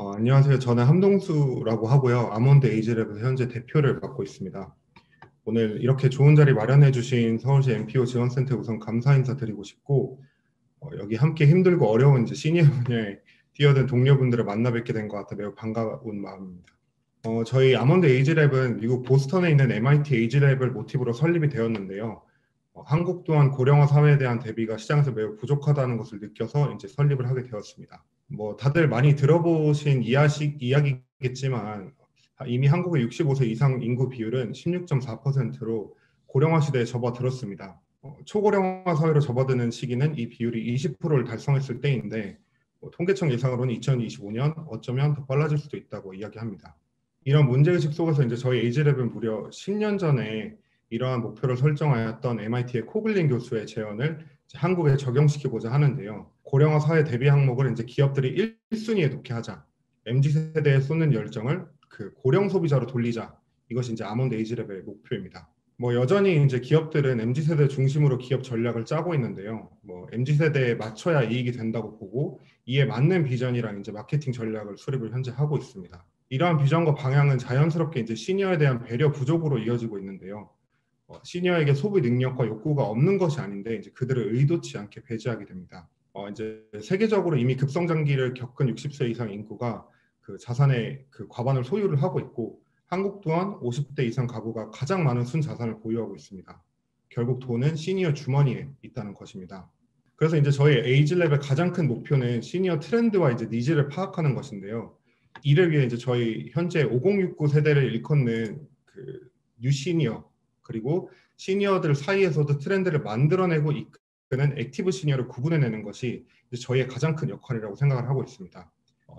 안녕하세요. 저는 함동수라고 하고요. 아몬드 에이지랩에서 현재 대표를 맡고 있습니다. 오늘 이렇게 좋은 자리 마련해 주신 서울시 MPO 지원센터에 우선 감사 인사드리고 싶고, 여기 함께 힘들고 어려운 이제 시니어 분야에 뛰어든 동료분들을 만나 뵙게 된 것 같아 매우 반가운 마음입니다. 저희 아몬드 에이지랩은 미국 보스턴에 있는 MIT 에이지랩을 모티브로 설립이 되었는데요. 한국 또한 고령화 사회에 대한 대비가 시장에서 매우 부족하다는 것을 느껴서 이제 설립을 하게 되었습니다. 뭐 다들 많이 들어보신 이야기겠지만 이미 한국의 65세 이상 인구 비율은 16.4%로 고령화 시대에 접어들었습니다. 초고령화 사회로 접어드는 시기는 이 비율이 20%를 달성했을 때인데 통계청 예상으로는 2025년 어쩌면 더 빨라질 수도 있다고 이야기합니다. 이런 문제의식 속에서 이제 저희 에이지랩은 무려 10년 전에 이러한 목표를 설정하였던 MIT의 코글린 교수의 제언을 한국에 적용시키고자 하는데요. 고령화 사회 대비 항목을 이제 기업들이 1순위에 놓게 하자. MZ세대에 쏟는 열정을 그 고령 소비자로 돌리자. 이것이 이제 아몬드 에이지랩의 목표입니다. 뭐 여전히 이제 기업들은 MZ세대 중심으로 기업 전략을 짜고 있는데요. 뭐 MZ세대에 맞춰야 이익이 된다고 보고 이에 맞는 비전이랑 이제 마케팅 전략을 수립을 현재 하고 있습니다. 이러한 비전과 방향은 자연스럽게 이제 시니어에 대한 배려 부족으로 이어지고 있는데요. 시니어에게 소비 능력과 욕구가 없는 것이 아닌데 이제 그들을 의도치 않게 배제하게 됩니다. 이제 세계적으로 이미 급성장기를 겪은 60세 이상 인구가 그 자산의 그 과반을 소유를 하고 있고 한국 또한 50대 이상 가구가 가장 많은 순자산을 보유하고 있습니다. 결국 돈은 시니어 주머니에 있다는 것입니다. 그래서 이제 저희 에이지랩의 가장 큰 목표는 시니어 트렌드와 이제 니즈를 파악하는 것인데요. 이를 위해 이제 저희 현재 5069 세대를 일컫는 그 뉴시니어 그리고 시니어들 사이에서도 트렌드를 만들어내고 이끄는 액티브 시니어를 구분해내는 것이 이제 저희의 가장 큰 역할이라고 생각을 하고 있습니다.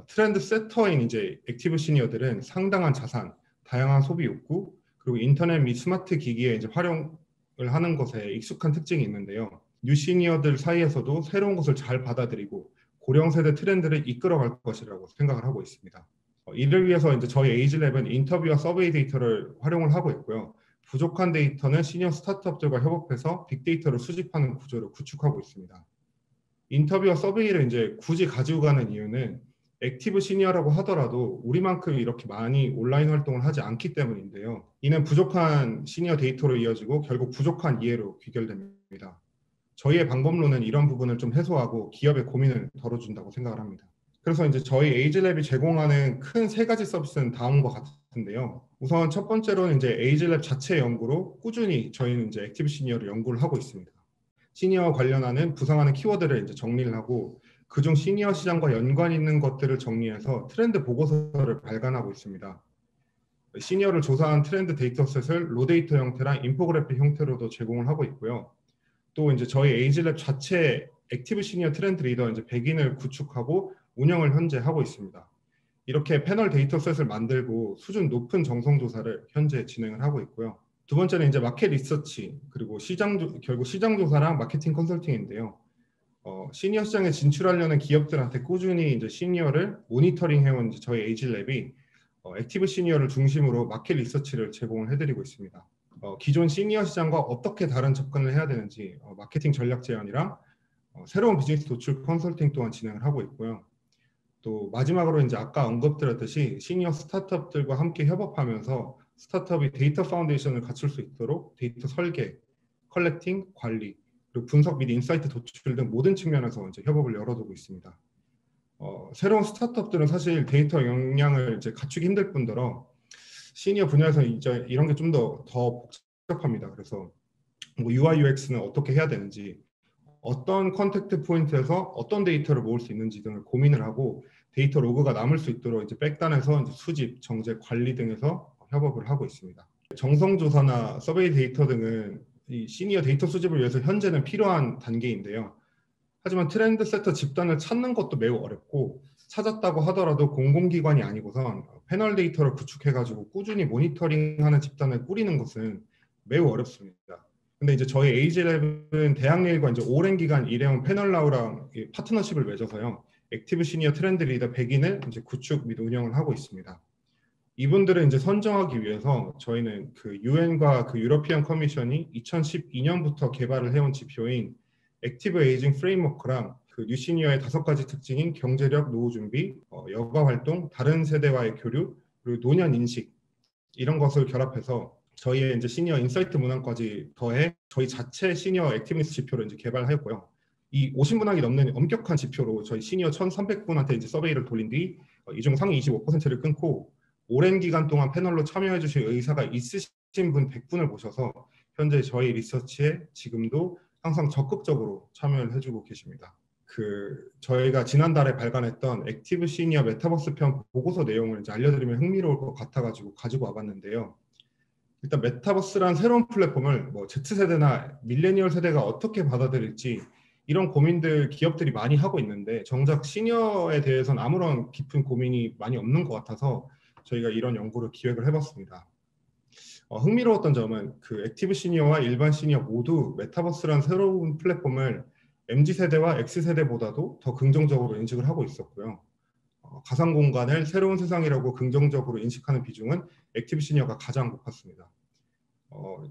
트렌드 세터인 이제 액티브 시니어들은 상당한 자산, 다양한 소비 욕구, 그리고 인터넷 및 스마트 기기에 이제 활용을 하는 것에 익숙한 특징이 있는데요. 뉴 시니어들 사이에서도 새로운 것을 잘 받아들이고 고령 세대 트렌드를 이끌어갈 것이라고 생각을 하고 있습니다. 이를 위해서 이제 저희 에이지랩은 인터뷰와 서베이 데이터를 활용을 하고 있고요. 부족한 데이터는 시니어 스타트업들과 협업해서 빅데이터를 수집하는 구조를 구축하고 있습니다. 인터뷰와 서베이를 이제 굳이 가지고 가는 이유는 액티브 시니어라고 하더라도 우리만큼 이렇게 많이 온라인 활동을 하지 않기 때문인데요. 이는 부족한 시니어 데이터로 이어지고 결국 부족한 이해로 귀결됩니다. 저희의 방법론은 이런 부분을 좀 해소하고 기업의 고민을 덜어준다고 생각을 합니다. 그래서 이제 저희 에이지랩이 제공하는 큰 세 가지 서비스는 다음과 같은데요. 우선 첫 번째로는 이제 에이지랩 자체 연구로 꾸준히 저희는 이제 액티브 시니어를 연구를 하고 있습니다. 시니어 관련하는 부상하는 키워드를 이제 정리를 하고 그중 시니어 시장과 연관 있는 것들을 정리해서 트렌드 보고서를 발간하고 있습니다. 시니어를 조사한 트렌드 데이터셋을 로데이터 형태랑 인포그래픽 형태로도 제공을 하고 있고요. 또 이제 저희 에이지랩 자체 액티브 시니어 트렌드 리더 이제 100인을 구축하고 운영을 현재 하고 있습니다. 이렇게 패널 데이터셋을 만들고 수준 높은 정성 조사를 현재 진행을 하고 있고요. 두 번째는 이제 마켓 리서치 그리고 결국 시장 조사랑 마케팅 컨설팅인데요. 시니어 시장에 진출하려는 기업들한테 꾸준히 이제 시니어를 모니터링 해온 저희 에이지랩이 액티브 시니어를 중심으로 마켓 리서치를 제공을 해드리고 있습니다. 기존 시니어 시장과 어떻게 다른 접근을 해야 되는지 마케팅 전략 제안이랑 새로운 비즈니스 도출 컨설팅 또한 진행을 하고 있고요. 또 마지막으로 이제 아까 언급드렸듯이 시니어 스타트업들과 함께 협업하면서 스타트업이 데이터 파운데이션을 갖출 수 있도록 데이터 설계, 컬렉팅, 관리, 그리고 분석 및 인사이트 도출 등 모든 측면에서 이제 협업을 열어두고 있습니다. 새로운 스타트업들은 사실 데이터 역량을 이제 갖추기 힘들 뿐더러 시니어 분야에서 이제 이런 게 좀 더 복잡합니다. 그래서 뭐 UI UX는 어떻게 해야 되는지, 어떤 컨택트 포인트에서 어떤 데이터를 모을 수 있는지 등을 고민을 하고 데이터 로그가 남을 수 있도록 이제 백단에서 이제 수집, 정제, 관리 등에서 협업을 하고 있습니다. 정성조사나 서베이 데이터 등은 이 시니어 데이터 수집을 위해서 현재는 필요한 단계인데요. 하지만 트렌드 세터 집단을 찾는 것도 매우 어렵고 찾았다고 하더라도 공공기관이 아니고선 패널 데이터를 구축해가지고 꾸준히 모니터링하는 집단을 꾸리는 것은 매우 어렵습니다. 근데 이제 저희 에이지랩은 대학내일과 이제 오랜 기간 일해온 패널라우랑 파트너십을 맺어서요. 액티브 시니어 트렌드 리더 100인을 이제 구축 및 운영을 하고 있습니다. 이분들을 이제 선정하기 위해서 저희는 그 유엔과 그 유러피안 커미션이 2012년부터 개발을 해온 지표인 액티브 에이징 프레임워크랑 그 뉴시니어의 5가지 특징인 경제력, 노후 준비, 여가 활동, 다른 세대와의 교류, 그리고 노년 인식 이런 것을 결합해서 저희의 이제 시니어 인사이트 문항까지 더해 저희 자체 시니어 액티브니스 지표를 이제 개발하였고요. 이 50문항이 넘는 엄격한 지표로 저희 시니어 1,300분한테 이제 서베이를 돌린 뒤 이 중 상위 25%를 끊고 오랜 기간 동안 패널로 참여해 주실 의사가 있으신 분 100분을 모셔서 현재 저희 리서치에 지금도 항상 적극적으로 참여를 해주고 계십니다. 저희가 지난달에 발간했던 액티브 시니어 메타버스 편 보고서 내용을 이제 알려드리면 흥미로울 것 같아가지고 가지고 와봤는데요. 일단 메타버스란 새로운 플랫폼을 뭐 Z세대나 밀레니얼 세대가 어떻게 받아들일지 이런 고민들 기업들이 많이 하고 있는데 정작 시니어에 대해서는 아무런 깊은 고민이 많이 없는 것 같아서 저희가 이런 연구를 기획을 해봤습니다. 흥미로웠던 점은 그 액티브 시니어와 일반 시니어 모두 메타버스란 새로운 플랫폼을 MZ세대와 X세대보다도 더 긍정적으로 인식을 하고 있었고요. 가상 공간을 새로운 세상이라고 긍정적으로 인식하는 비중은 액티브 시니어가 가장 높았습니다.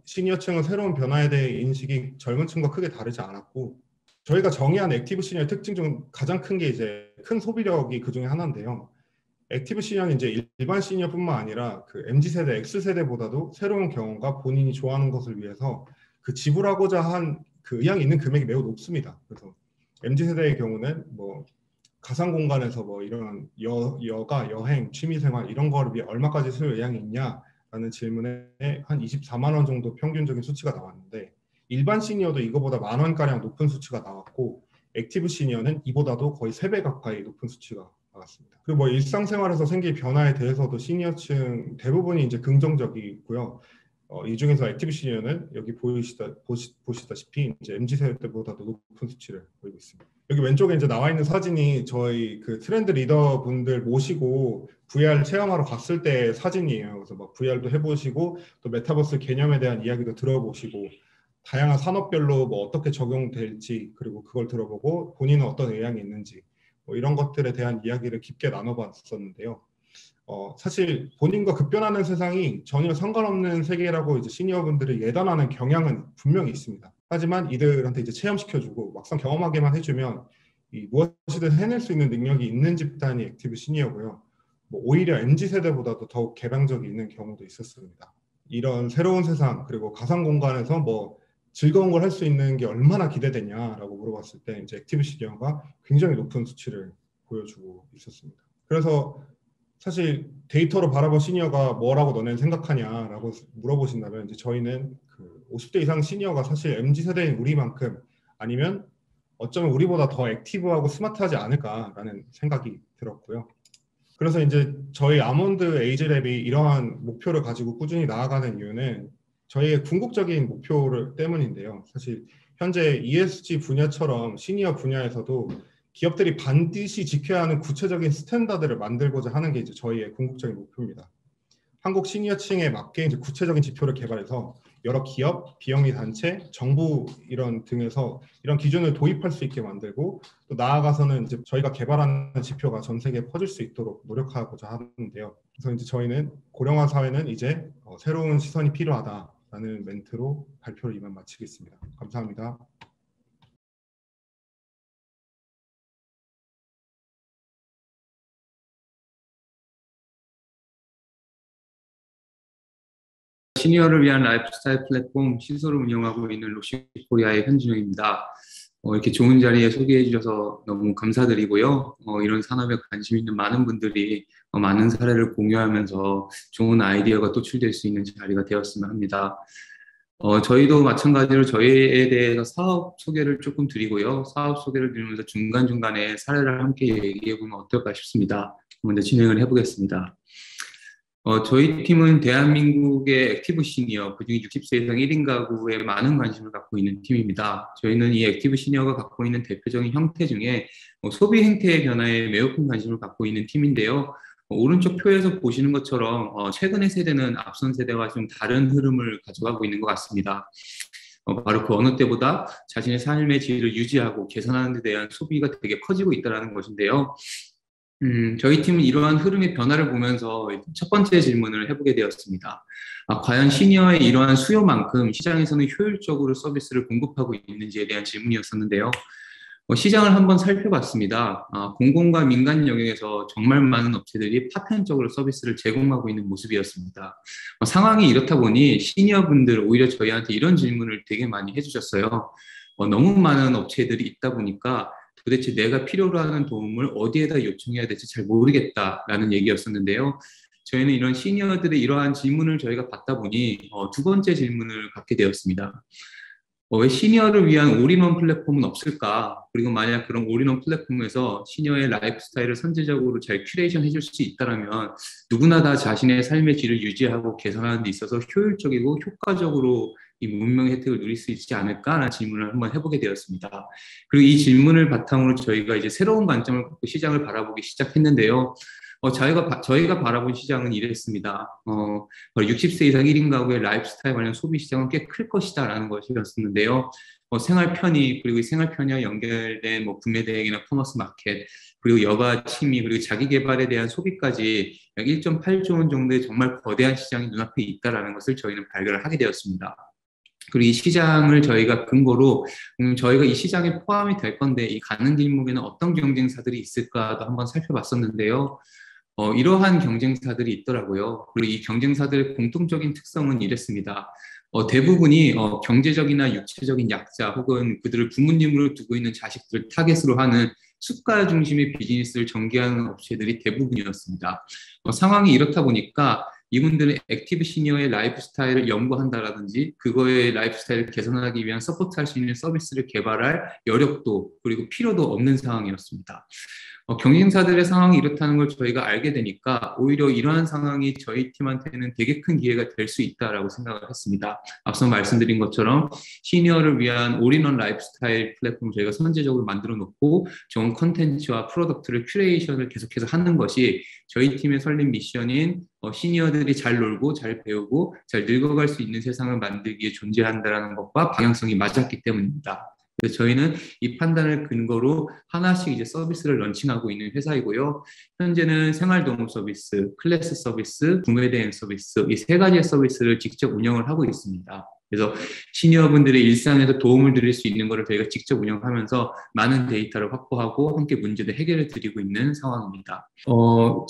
시니어층은 새로운 변화에 대해 인식이 젊은 층과 크게 다르지 않았고 저희가 정의한 액티브 시니어의 특징 중 가장 큰 게 이제 큰 소비력이 그 중에 하나인데요. 액티브 시니어는 이제 일반 시니어뿐만 아니라 그 MZ세대, X세대보다도 새로운 경험과 본인이 좋아하는 것을 위해서 그 지불하고자 한 그 의향이 있는 금액이 매우 높습니다. 그래서 MZ세대의 경우는 뭐 가상 공간에서 뭐 이런 여가, 여행, 취미생활 이런 거를 위해 얼마까지 쓸 의향이 있냐라는 질문에 한 24만 원 정도 평균적인 수치가 나왔는데 일반 시니어도 이거보다 만 원가량 높은 수치가 나왔고 액티브 시니어는 이보다도 거의 3배 가까이 높은 수치가 나왔습니다. 그리고 뭐 일상생활에서 생길 변화에 대해서도 시니어층 대부분이 이제 긍정적이고요. 이 중에서 액티브 시니어는 여기 보시다시피 이제 MZ 세대보다도 높은 수치를 보이고 있습니다. 여기 왼쪽에 이제 나와 있는 사진이 저희 그 트렌드 리더 분들 모시고 VR 체험하러 갔을 때 사진이에요. 그래서 막 VR도 해보시고 또 메타버스 개념에 대한 이야기도 들어보시고 다양한 산업별로 뭐 어떻게 적용될지 그리고 그걸 들어보고 본인은 어떤 의향이 있는지 뭐 이런 것들에 대한 이야기를 깊게 나눠봤었는데요. 사실 본인과 급변하는 세상이 전혀 상관없는 세계라고 이제 시니어분들이 예단하는 경향은 분명히 있습니다. 하지만 이들한테 이제 체험시켜주고 막상 경험하게만 해주면 무엇이든 해낼 수 있는 능력이 있는 집단이 액티브 시니어고요. 뭐 오히려 MZ 세대보다도 더욱 개방적이 있는 경우도 있었습니다. 이런 새로운 세상 그리고 가상 공간에서 뭐 즐거운 걸 할 수 있는 게 얼마나 기대되냐라고 물어봤을 때 이제 액티브 시니어가 굉장히 높은 수치를 보여주고 있었습니다. 그래서 사실 데이터로 바라본 시니어가 뭐라고 너네는 생각하냐라고 물어보신다면 이제 저희는 그 50대 이상 시니어가 사실 MZ 세대인 우리만큼 아니면 어쩌면 우리보다 더 액티브하고 스마트하지 않을까라는 생각이 들었고요. 그래서 이제 저희 아몬드 에이지랩이 이러한 목표를 가지고 꾸준히 나아가는 이유는 저희의 궁극적인 목표를 때문인데요. 사실 현재 ESG 분야처럼 시니어 분야에서도 기업들이 반드시 지켜야 하는 구체적인 스탠다드를 만들고자 하는 게 이제 저희의 궁극적인 목표입니다. 한국 시니어층에 맞게 이제 구체적인 지표를 개발해서 여러 기업, 비영리 단체, 정부 이런 등에서 이런 기준을 도입할 수 있게 만들고 또 나아가서는 이제 저희가 개발하는 지표가 전 세계에 퍼질 수 있도록 노력하고자 하는데요. 그래서 이제 저희는 고령화 사회는 이제 새로운 시선이 필요하다라는 멘트로 발표를 이만 마치겠습니다. 감사합니다. 시니어를 위한 라이프스타일 플랫폼 시소를 운영하고 있는 로시코리아의 현진영입니다. 이렇게 좋은 자리에 소개해 주셔서 너무 감사드리고요. 이런 산업에 관심 있는 많은 분들이 많은 사례를 공유하면서 좋은 아이디어가 도출될 수 있는 자리가 되었으면 합니다. 저희도 마찬가지로 저희에 대해서 사업 소개를 조금 드리고요. 사업 소개를 드리면서 중간중간에 사례를 함께 얘기해 보면 어떨까 싶습니다. 먼저 진행을 해보겠습니다. 저희 팀은 대한민국의 액티브 시니어, 그중에 60세 이상 1인 가구에 많은 관심을 갖고 있는 팀입니다. 저희는 이 액티브 시니어가 갖고 있는 대표적인 형태 중에 소비 행태의 변화에 매우 큰 관심을 갖고 있는 팀인데요. 오른쪽 표에서 보시는 것처럼 최근의 세대는 앞선 세대와 좀 다른 흐름을 가져가고 있는 것 같습니다. 바로 그 어느 때보다 자신의 삶의 질을 유지하고 개선하는 데 대한 소비가 되게 커지고 있다는 것인데요. 저희 팀은 이러한 흐름의 변화를 보면서 첫 번째 질문을 해보게 되었습니다. 과연 시니어의 이러한 수요만큼 시장에서는 효율적으로 서비스를 공급하고 있는지에 대한 질문이었었는데요. 시장을 한번 살펴봤습니다. 공공과 민간 영역에서 정말 많은 업체들이 파편적으로 서비스를 제공하고 있는 모습이었습니다. 상황이 이렇다 보니 시니어분들 오히려 저희한테 이런 질문을 되게 많이 해주셨어요. 너무 많은 업체들이 있다 보니까 도대체 내가 필요로 하는 도움을 어디에다 요청해야 될지 잘 모르겠다라는 얘기였었는데요. 저희는 이런 시니어들의 이러한 질문을 저희가 받다 보니 두 번째 질문을 갖게 되었습니다. 왜 시니어를 위한 올인원 플랫폼은 없을까? 그리고 만약 그런 올인원 플랫폼에서 시니어의 라이프 스타일을 선제적으로 잘 큐레이션 해줄 수 있다면 누구나 다 자신의 삶의 질을 유지하고 개선하는 데 있어서 효율적이고 효과적으로 이 문명의 혜택을 누릴 수 있지 않을까라는 질문을 한번 해보게 되었습니다. 그리고 이 질문을 바탕으로 저희가 이제 새로운 관점을 갖고 시장을 바라보기 시작했는데요. 저희가 바라본 시장은 이랬습니다. 60세 이상 1인 가구의 라이프스타일 관련 소비 시장은 꽤 클 것이다라는 것이었는데요. 생활 편의, 그리고 이 생활 편의와 연결된 구매 대행이나 커머스 마켓, 그리고 여가 취미, 그리고 자기 개발에 대한 소비까지 약 1.8조 원 정도의 정말 거대한 시장이 눈앞에 있다라는 것을 저희는 발견을 하게 되었습니다. 그리고 이 시장을 저희가 근거로 저희가 이 시장에 포함이 될 건데 이 가는 길목에는 어떤 경쟁사들이 있을까도 한번 살펴봤었는데요. 이러한 경쟁사들이 있더라고요. 그리고 이 경쟁사들의 공통적인 특성은 이랬습니다. 대부분이 경제적이나 육체적인 약자 혹은 그들을 부모님으로 두고 있는 자식들을 타겟으로 하는 수가 중심의 비즈니스를 전개하는 업체들이 대부분이었습니다. 상황이 이렇다 보니까 이분들은 액티브 시니어의 라이프 스타일을 연구한다라든지 그거의 라이프 스타일을 개선하기 위한 서포트할 수 있는 서비스를 개발할 여력도 그리고 필요도 없는 상황이었습니다. 경쟁사들의 상황이 이렇다는 걸 저희가 알게 되니까 오히려 이러한 상황이 저희 팀한테는 되게 큰 기회가 될 수 있다라고 생각을 했습니다. 앞서 말씀드린 것처럼 시니어를 위한 올인원 라이프스타일 플랫폼을 저희가 선제적으로 만들어 놓고 좋은 컨텐츠와 프로덕트를 큐레이션을 계속해서 하는 것이 저희 팀의 설립 미션인 시니어들이 잘 놀고 잘 배우고 잘 늙어갈 수 있는 세상을 만들기에 존재한다는 것과 방향성이 맞았기 때문입니다. 그래서 저희는 이 판단을 근거로 하나씩 이제 서비스를 런칭하고 있는 회사이고요. 현재는 생활도움 서비스, 클래스 서비스, 구매 대행 서비스 이 세 가지의 서비스를 직접 운영을 하고 있습니다. 그래서 시니어분들의 일상에서 도움을 드릴 수 있는 것을 저희가 직접 운영하면서 많은 데이터를 확보하고 함께 문제도 해결해 드리고 있는 상황입니다.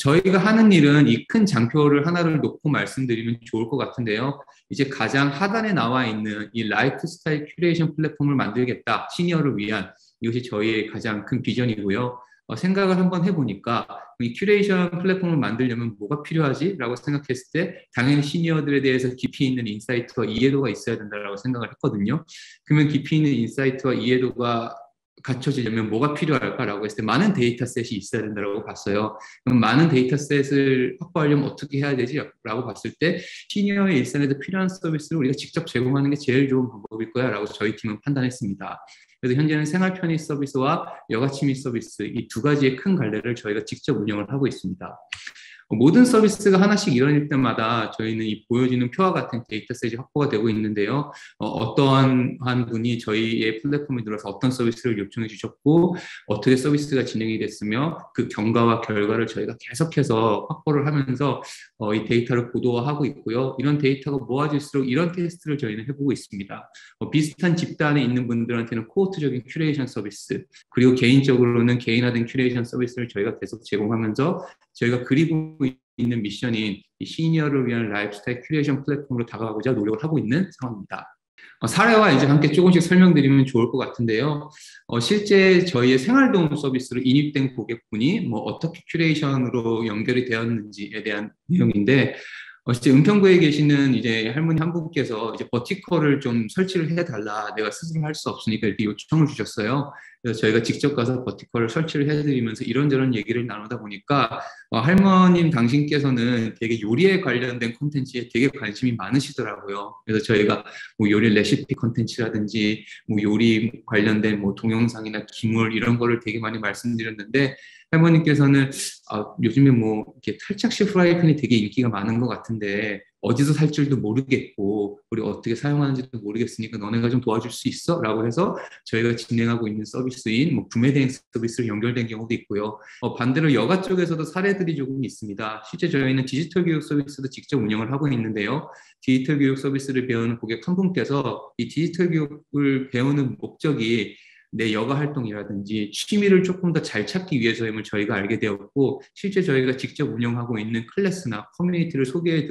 저희가 하는 일은 이 큰 장표를 하나를 놓고 말씀드리면 좋을 것 같은데요. 이제 가장 하단에 나와 있는 이 라이프 스타일 큐레이션 플랫폼을 만들겠다. 시니어를 위한 이것이 저희의 가장 큰 비전이고요. 생각을 한번 해보니까 이 큐레이션 플랫폼을 만들려면 뭐가 필요하지? 라고 생각했을 때 당연히 시니어들에 대해서 깊이 있는 인사이트와 이해도가 있어야 된다고 생각을 했거든요. 그러면 깊이 있는 인사이트와 이해도가 갖춰지려면 뭐가 필요할까라고 했을 때 많은 데이터셋이 있어야 된다고 봤어요. 그럼 많은 데이터셋을 확보하려면 어떻게 해야 되지? 라고 봤을 때 시니어의 일상에도 필요한 서비스를 우리가 직접 제공하는 게 제일 좋은 방법일 거야 라고 저희 팀은 판단했습니다. 그래서 현재는 생활 편의 서비스와 여가 취미 서비스 이 두 가지의 큰 갈래를 저희가 직접 운영을 하고 있습니다. 모든 서비스가 하나씩 일어날 때마다 저희는 이 보여지는 표와 같은 데이터셋이 확보가 되고 있는데요. 어떠한 분이 저희의 플랫폼에 들어서 어떤 서비스를 요청해 주셨고 어떻게 서비스가 진행이 됐으며 그 경과와 결과를 저희가 계속해서 확보를 하면서 이 데이터를 고도화하고 있고요. 이런 데이터가 모아질수록 이런 테스트를 저희는 해보고 있습니다. 비슷한 집단에 있는 분들한테는 코호트적인 큐레이션 서비스 그리고 개인적으로는 개인화된 큐레이션 서비스를 저희가 계속 제공하면서 저희가 그리고 있는 미션인 시니어를 위한 라이프스타일 큐레이션 플랫폼으로 다가가고자 노력을 하고 있는 상황입니다. 사례와 이제 함께 조금씩 설명드리면 좋을 것 같은데요. 실제 저희의 생활도움 서비스로 인입된 고객분이 어떻게 큐레이션으로 연결이 되었는지에 대한 내용인데, 실제 은평구에 계시는 이제 할머니 한 분께서 이제 버티컬을 좀 설치를 해달라. 내가 스스로 할 수 없으니까 이렇게 요청을 주셨어요. 그래서 저희가 직접 가서 버티컬을 설치를 해드리면서 이런저런 얘기를 나누다 보니까 할머님 당신께서는 되게 요리에 관련된 콘텐츠에 되게 관심이 많으시더라고요. 그래서 저희가 요리 레시피 콘텐츠라든지 요리 관련된 동영상이나 기물 이런 거를 되게 많이 말씀드렸는데 할머니께서는 요즘에 이렇게 탈착식 프라이팬이 되게 인기가 많은 것 같은데 어디서 살 줄도 모르겠고 우리 어떻게 사용하는지도 모르겠으니까 너네가 좀 도와줄 수 있어? 라고 해서 저희가 진행하고 있는 서비스인 구매 대행 서비스로 연결된 경우도 있고요. 반대로 여가 쪽에서도 사례들이 조금 있습니다. 실제 저희는 디지털 교육 서비스도 직접 운영을 하고 있는데요. 디지털 교육 서비스를 배우는 고객 한 분께서 이 디지털 교육을 배우는 목적이 내 여가 활동이라든지 취미를 조금 더 잘 찾기 위해서임을 저희가 알게 되었고, 실제 저희가 직접 운영하고 있는 클래스나 커뮤니티를 소개해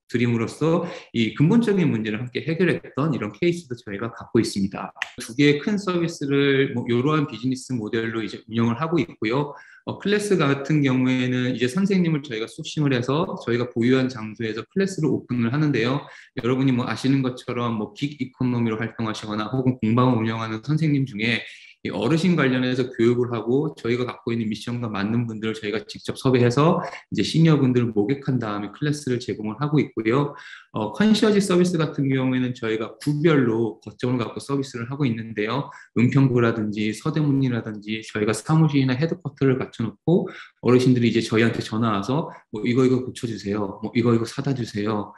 드림으로써 이 근본적인 문제를 함께 해결했던 이런 케이스도 저희가 갖고 있습니다. 두 개의 큰 서비스를 이러한 비즈니스 모델로 이제 운영을 하고 있고요. 클래스 같은 경우에는 이제 선생님을 저희가 소싱을 해서 저희가 보유한 장소에서 클래스를 오픈을 하는데요. 여러분이 아시는 것처럼 긱 이코노미로 활동하시거나 혹은 공방을 운영하는 선생님 중에 이 어르신 관련해서 교육을 하고 저희가 갖고 있는 미션과 맞는 분들을 저희가 직접 섭외해서 이제 시니어분들을 모객한 다음에 클래스를 제공을 하고 있고요. 컨시어지 서비스 같은 경우에는 저희가 구별로 거점을 갖고 서비스를 하고 있는데요. 은평구라든지 서대문이라든지 저희가 사무실이나 헤드쿼터를 갖춰놓고 어르신들이 이제 저희한테 전화 와서 이거 고쳐주세요. 이거 사다 주세요.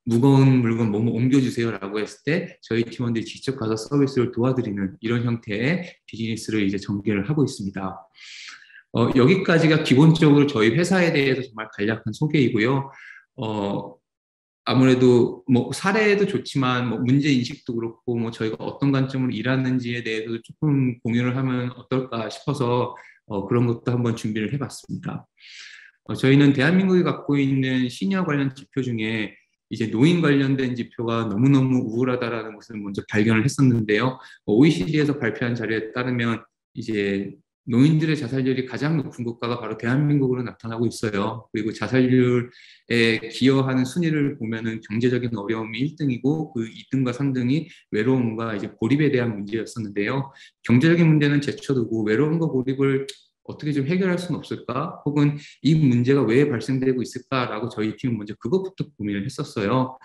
무거운 물건 옮겨주세요라고 했을 때 저희 팀원들이 직접 가서 서비스를 도와드리는 이런 형태의 비즈니스를 이제 전개를 하고 있습니다. 여기까지가 기본적으로 저희 회사에 대해서 정말 간략한 소개이고요. 아무래도 사례도 좋지만 문제 인식도 그렇고 저희가 어떤 관점으로 일하는지에 대해서도 조금 공유를 하면 어떨까 싶어서 그런 것도 한번 준비를 해봤습니다. 저희는 대한민국이 갖고 있는 시니어 관련 지표 중에 이제 노인 관련된 지표가 너무너무 우울하다라는 것을 먼저 발견을 했었는데요. OECD에서 발표한 자료에 따르면 이제 노인들의 자살률이 가장 높은 국가가 바로 대한민국으로 나타나고 있어요. 그리고 자살률에 기여하는 순위를 보면은 경제적인 어려움이 1등이고 그 2등과 3등이 외로움과 이제 고립에 대한 문제였었는데요. 경제적인 문제는 제쳐두고 외로움과 고립을 어떻게 좀 해결할 수는 없을까? 혹은 이 문제가 왜 발생되고 있을까라고 저희 팀은 먼저 그것부터 고민을 했었어요.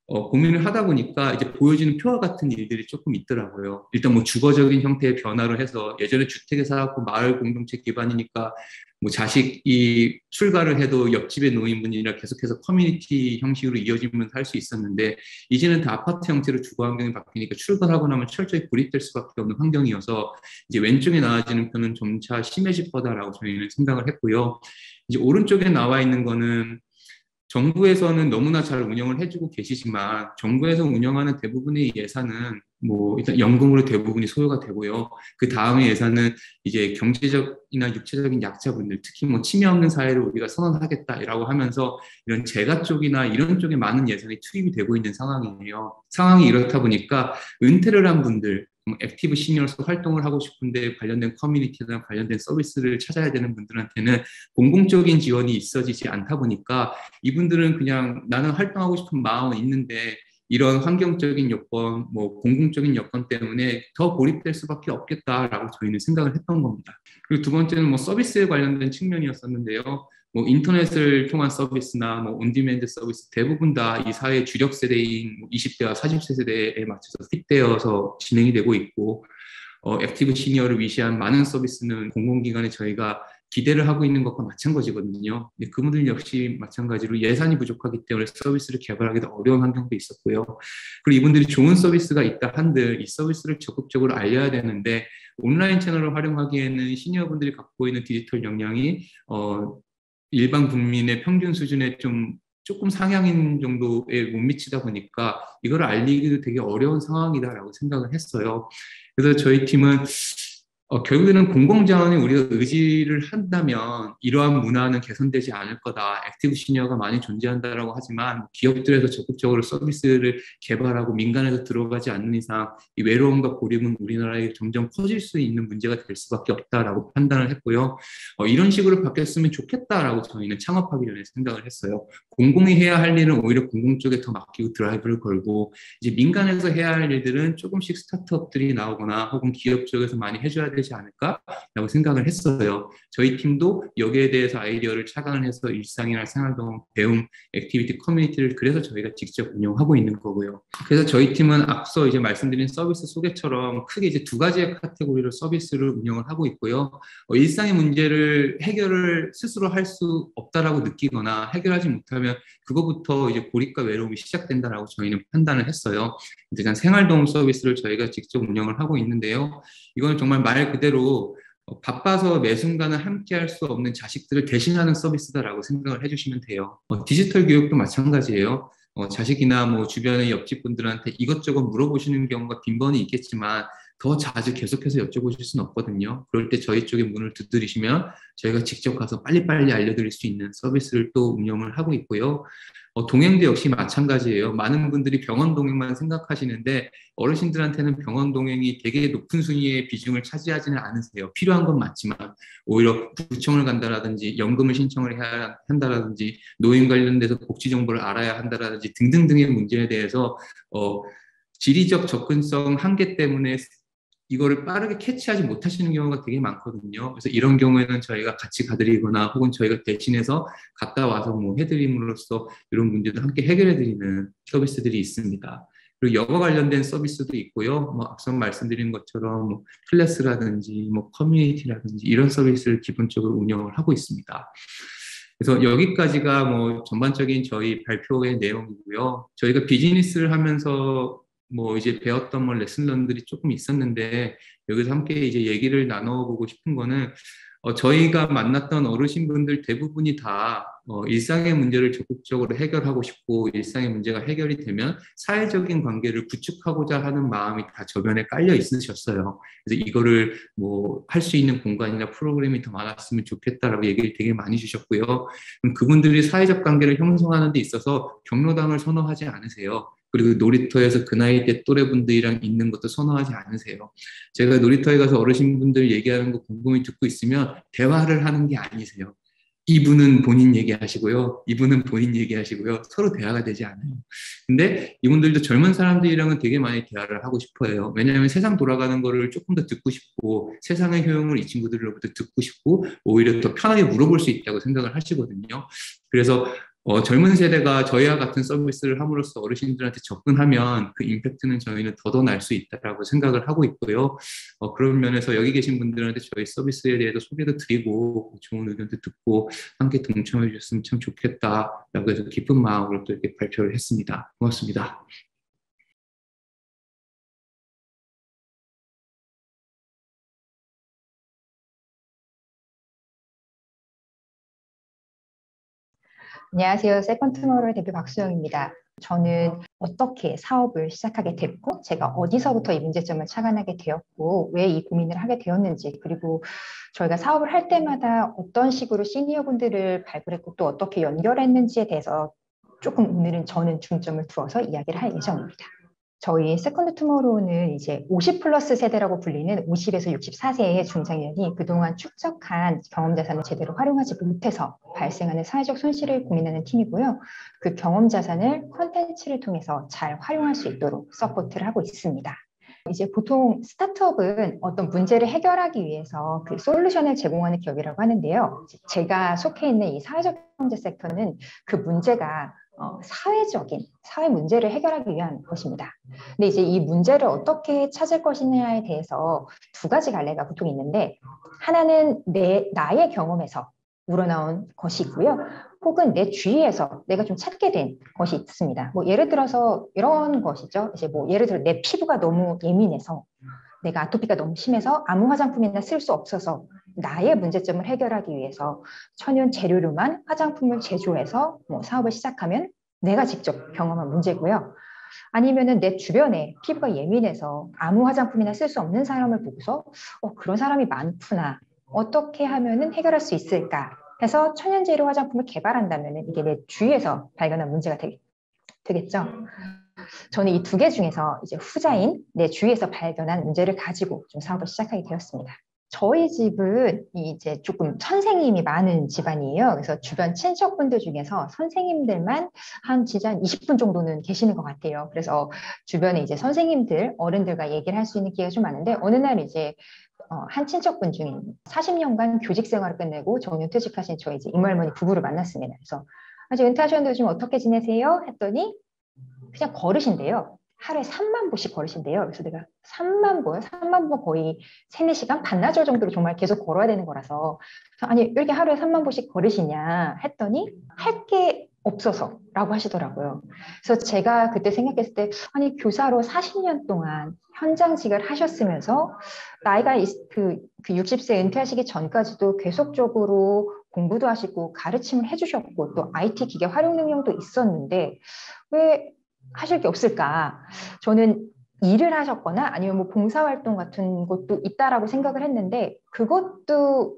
고민을 하다 보니까 이제 보여지는 표와 같은 일들이 조금 있더라고요. 일단 주거적인 형태의 변화로 해서 예전에 주택에 살았고 마을 공동체 기반이니까 자식이 출가를 해도 옆집의 노인분이랑 계속해서 커뮤니티 형식으로 이어지면서 할 수 있었는데 이제는 다 아파트 형태로 주거 환경이 바뀌니까 출가하고 나면 철저히 고립될 수밖에 없는 환경이어서 이제 왼쪽에 나와지는 표는 점차 심해질 거다라고 저희는 생각을 했고요. 이제 오른쪽에 나와 있는 거는 정부에서는 너무나 잘 운영을 해주고 계시지만 정부에서 운영하는 대부분의 예산은 일단 연금으로 대부분이 소요가 되고요. 그 다음에 예산은 이제 경제적이나 육체적인 약자분들, 특히 치매 없는 사회를 우리가 선언하겠다라고 하면서 이런 재가 쪽이나 이런 쪽에 많은 예산이 투입이 되고 있는 상황이에요. 상황이 이렇다 보니까 은퇴를 한 분들, 액티브 시니어로서 활동을 하고 싶은데 관련된 커뮤니티나 관련된 서비스를 찾아야 되는 분들한테는 공공적인 지원이 있어지지 않다 보니까 이분들은 그냥 나는 활동하고 싶은 마음은 있는데 이런 환경적인 여건, 공공적인 여건 때문에 더 고립될 수밖에 없겠다라고 저희는 생각을 했던 겁니다. 그리고 두 번째는 서비스에 관련된 측면이었었는데요. 인터넷을 통한 서비스나 온디맨드 서비스 대부분 다 이 사회의 주력 세대인 20대와 40세 세대에 맞춰서 핏되어서 진행이 되고 있고 액티브 시니어를 위시한 많은 서비스는 공공기관에 저희가 기대를 하고 있는 것과 마찬가지거든요. 그분들 역시 마찬가지로 예산이 부족하기 때문에 서비스를 개발하기도 어려운 환경도 있었고요. 그리고 이분들이 좋은 서비스가 있다 한들 이 서비스를 적극적으로 알려야 되는데 온라인 채널을 활용하기에는 시니어분들이 갖고 있는 디지털 역량이 일반 국민의 평균 수준에 조금 상향인 정도에 못 미치다 보니까 이걸 알리기도 되게 어려운 상황이다라고 생각을 했어요. 그래서 저희 팀은 결국에는 공공자원이 우리가 의지를 한다면 이러한 문화는 개선되지 않을 거다. 액티브 시니어가 많이 존재한다라고 하지만 기업들에서 적극적으로 서비스를 개발하고 민간에서 들어가지 않는 이상 이 외로움과 고립은 우리나라에 점점 커질 수 있는 문제가 될 수밖에 없다라고 판단을 했고요. 이런 식으로 바뀌었으면 좋겠다라고 저희는 창업하기 전에 생각을 했어요. 공공이 해야 할 일은 오히려 공공 쪽에 더 맡기고 드라이브를 걸고 이제 민간에서 해야 할 일들은 조금씩 스타트업들이 나오거나 혹은 기업 쪽에서 많이 해줘야 되지 않을까라고 생각을 했어요. 저희 팀도 여기에 대해서 아이디어를 착안을 해서 일상이나 생활경 배움, 액티비티 커뮤니티를 그래서 저희가 직접 운영하고 있는 거고요. 그래서 저희 팀은 앞서 이제 말씀드린 서비스 소개처럼 크게 이제 두 가지의 카테고리로 서비스를 운영을 하고 있고요. 일상의 문제를 해결을 스스로 할 수 없다라고 느끼거나 해결하지 못하면 그거부터 이제 고립과 외로움이 시작된다라고 저희는 판단을 했어요. 이제 생활도움 서비스를 저희가 직접 운영을 하고 있는데요. 이건 정말 말 그대로 바빠서 매 순간을 함께 할 수 없는 자식들을 대신하는 서비스다라고 생각을 해주시면 돼요. 디지털 교육도 마찬가지예요. 자식이나 주변의 옆집 분들한테 이것저것 물어보시는 경우가 빈번히 있겠지만 더 자주 계속해서 여쭤보실 수는 없거든요. 그럴 때 저희 쪽에 문을 두드리시면 저희가 직접 가서 빨리빨리 알려드릴 수 있는 서비스를 또 운영을 하고 있고요. 동행도 역시 마찬가지예요. 많은 분들이 병원 동행만 생각하시는데 어르신들한테는 병원 동행이 되게 높은 순위의 비중을 차지하지는 않으세요. 필요한 건 맞지만 오히려 구청을 간다라든지 연금을 신청을 해야 한다라든지 노인 관련돼서 복지 정보를 알아야 한다라든지 등등등의 문제에 대해서 지리적 접근성 한계 때문에 이거를 빠르게 캐치하지 못하시는 경우가 되게 많거든요. 그래서 이런 경우에는 저희가 같이 가드리거나 혹은 저희가 대신해서 갔다 와서 뭐 해드림으로써 이런 문제도 함께 해결해드리는 서비스들이 있습니다. 그리고 여가 관련된 서비스도 있고요. 뭐 앞서 말씀드린 것처럼 뭐 클래스라든지 뭐 커뮤니티라든지 이런 서비스를 기본적으로 운영을 하고 있습니다. 그래서 여기까지가 뭐 전반적인 저희 발표의 내용이고요. 저희가 비즈니스를 하면서 뭐 이제 배웠던 뭐 레슨런들이 조금 있었는데 여기서 함께 이제 얘기를 나눠보고 싶은 거는 저희가 만났던 어르신분들 대부분이 다 일상의 문제를 적극적으로 해결하고 싶고 일상의 문제가 해결이 되면 사회적인 관계를 구축하고자 하는 마음이 다 저변에 깔려 있으셨어요. 그래서 이거를 뭐 할 수 있는 공간이나 프로그램이 더 많았으면 좋겠다라고 얘기를 되게 많이 주셨고요. 그분들이 사회적 관계를 형성하는 데 있어서 경로당을 선호하지 않으세요. 그리고 놀이터에서 그 나이 대 또래분들이랑 있는 것도 선호하지 않으세요. 제가 놀이터에 가서 어르신분들 얘기하는 거 곰곰이 듣고 있으면 대화를 하는 게 아니세요. 이분은 본인 얘기하시고요. 이분은 본인 얘기하시고요. 서로 대화가 되지 않아요. 근데 이분들도 젊은 사람들이랑은 되게 많이 대화를 하고 싶어요. 왜냐하면 세상 돌아가는 거를 조금 더 듣고 싶고 세상의 효용을 이 친구들로부터 듣고 싶고 오히려 더 편하게 물어볼 수 있다고 생각을 하시거든요. 그래서 젊은 세대가 저희와 같은 서비스를 함으로써 어르신들한테 접근하면 그 임팩트는 저희는 더더 날 수 있다고 생각을 하고 있고요. 그런 면에서 여기 계신 분들한테 저희 서비스에 대해서 소개도 드리고 좋은 의견도 듣고 함께 동참해 주셨으면 참 좋겠다라고 해서 기쁜 마음으로 또 이렇게 발표를 했습니다. 고맙습니다. 안녕하세요. 세컨투모로우의 대표 박수영입니다. 저는 어떻게 사업을 시작하게 됐고 제가 어디서부터 이 문제점을 착안하게 되었고 왜 이 고민을 하게 되었는지 그리고 저희가 사업을 할 때마다 어떤 식으로 시니어분들을 발굴했고 또 어떻게 연결했는지에 대해서 조금 오늘은 저는 중점을 두어서 이야기를 할 예정입니다. 저희 세컨드 투모로우는 이제 50 플러스 세대라고 불리는 50에서 64세의 중장년이 그동안 축적한 경험 자산을 제대로 활용하지 못해서 발생하는 사회적 손실을 고민하는 팀이고요. 그 경험 자산을 콘텐츠를 통해서 잘 활용할 수 있도록 서포트를 하고 있습니다. 이제 보통 스타트업은 어떤 문제를 해결하기 위해서 그 솔루션을 제공하는 기업이라고 하는데요. 제가 속해 있는 이 사회적 경제 섹터는 그 문제가 사회적인 사회 문제를 해결하기 위한 것입니다. 근데 이제 이 문제를 어떻게 찾을 것이냐에 대해서 두 가지 갈래가 보통 있는데 하나는 나의 경험에서 우러나온 것이 있고요. 혹은 내 주위에서 내가 좀 찾게 된 것이 있습니다. 뭐 예를 들어서 이런 것이죠. 이제 뭐 예를 들어 내 피부가 너무 예민해서 내가 아토피가 너무 심해서 아무 화장품이나 쓸 수 없어서 나의 문제점을 해결하기 위해서 천연 재료로만 화장품을 제조해서 뭐 사업을 시작하면 내가 직접 경험한 문제고요. 아니면은 내 주변에 피부가 예민해서 아무 화장품이나 쓸 수 없는 사람을 보고서 그런 사람이 많구나. 어떻게 하면은 해결할 수 있을까? 해서 천연 재료 화장품을 개발한다면은 이게 내 주위에서 발견한 문제가 되겠죠. 저는 이 두 개 중에서 이제 후자인 내 주위에서 발견한 문제를 가지고 좀 사업을 시작하게 되었습니다. 저희 집은 이제 조금 선생님이 많은 집안이에요. 그래서 주변 친척분들 중에서 선생님들만 진짜 한 20분 정도는 계시는 것 같아요. 그래서 주변에 이제 선생님들, 어른들과 얘기를 할 수 있는 기회가 좀 많은데 어느 날 이제 한 친척분 중에 40년간 교직 생활을 끝내고 정년퇴직하신 저희 이제 이모할머니 부부를 만났습니다. 그래서 아직 은퇴하셨는데 요즘 어떻게 지내세요? 했더니 그냥 걸으신대요. 하루에 3만 보씩 걸으신대요. 그래서 내가 3만 보? 3만 보 거의 3, 4시간 반나절 정도로 정말 계속 걸어야 되는 거라서 아니 왜 이렇게 하루에 3만 보씩 걸으시냐 했더니 할 게 없어서 라고 하시더라고요. 그래서 제가 그때 생각했을 때 아니 교사로 40년 동안 현장직을 하셨으면서 나이가 그 60세 은퇴하시기 전까지도 계속적으로 공부도 하시고 가르침을 해주셨고 또 IT 기계 활용 능력도 있었는데 왜 하실 게 없을까? 저는 일을 하셨거나 아니면 뭐 봉사활동 같은 것도 있다라고 생각을 했는데 그것도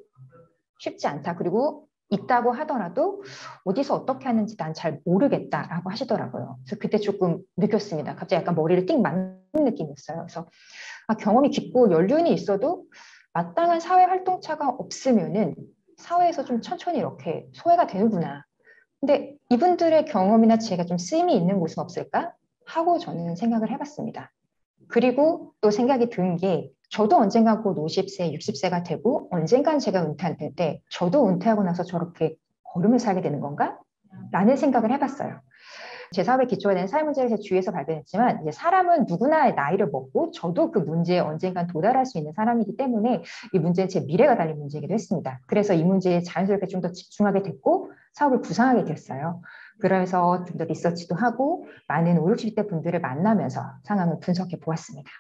쉽지 않다. 그리고 있다고 하더라도 어디서 어떻게 하는지 난 잘 모르겠다라고 하시더라고요. 그래서 그때 조금 느꼈습니다. 갑자기 약간 머리를 띵 맞는 느낌이었어요. 그래서 경험이 깊고 연륜이 있어도 마땅한 사회 활동차가 없으면은 사회에서 좀 천천히 이렇게 소외가 되는구나. 근데 이분들의 경험이나 지혜가 좀 쓰임이 있는 곳은 없을까? 하고 저는 생각을 해봤습니다. 그리고 또 생각이 든 게 저도 언젠가 곧 50세, 60세가 되고 언젠간 제가 은퇴할 텐데 저도 은퇴하고 나서 저렇게 걸으며 살게 되는 건가? 라는 생각을 해봤어요. 제 사업의 기초가 되는 사회 문제를 제 주위에서 발견했지만 이제 사람은 누구나 나이를 먹고 저도 그 문제에 언젠간 도달할 수 있는 사람이기 때문에 이 문제는 제 미래가 달린 문제이기도 했습니다. 그래서 이 문제에 자연스럽게 좀 더 집중하게 됐고 사업을 구상하게 됐어요. 그러면서 좀 더 리서치도 하고 많은 5, 60대 분들을 만나면서 상황을 분석해 보았습니다.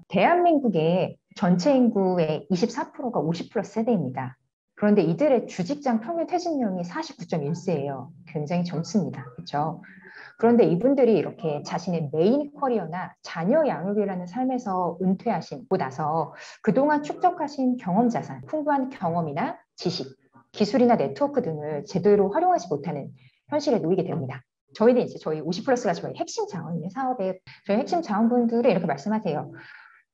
대한민국의 전체 인구의 24%가 50 플러스 세대입니다. 그런데 이들의 주직장 평균 퇴직연령이 49.1세예요. 굉장히 젊습니다. 그렇죠? 그런데 이분들이 이렇게 자신의 메인 커리어나 자녀 양육이라는 삶에서 은퇴하시고 나서 그동안 축적하신 경험 자산, 풍부한 경험이나 지식, 기술이나 네트워크 등을 제대로 활용하지 못하는 현실에 놓이게 됩니다. 저희는 이제 저희 50 플러스가 저희 핵심 자원이에요. 사업의 저희 핵심 자원분들이 이렇게 말씀하세요.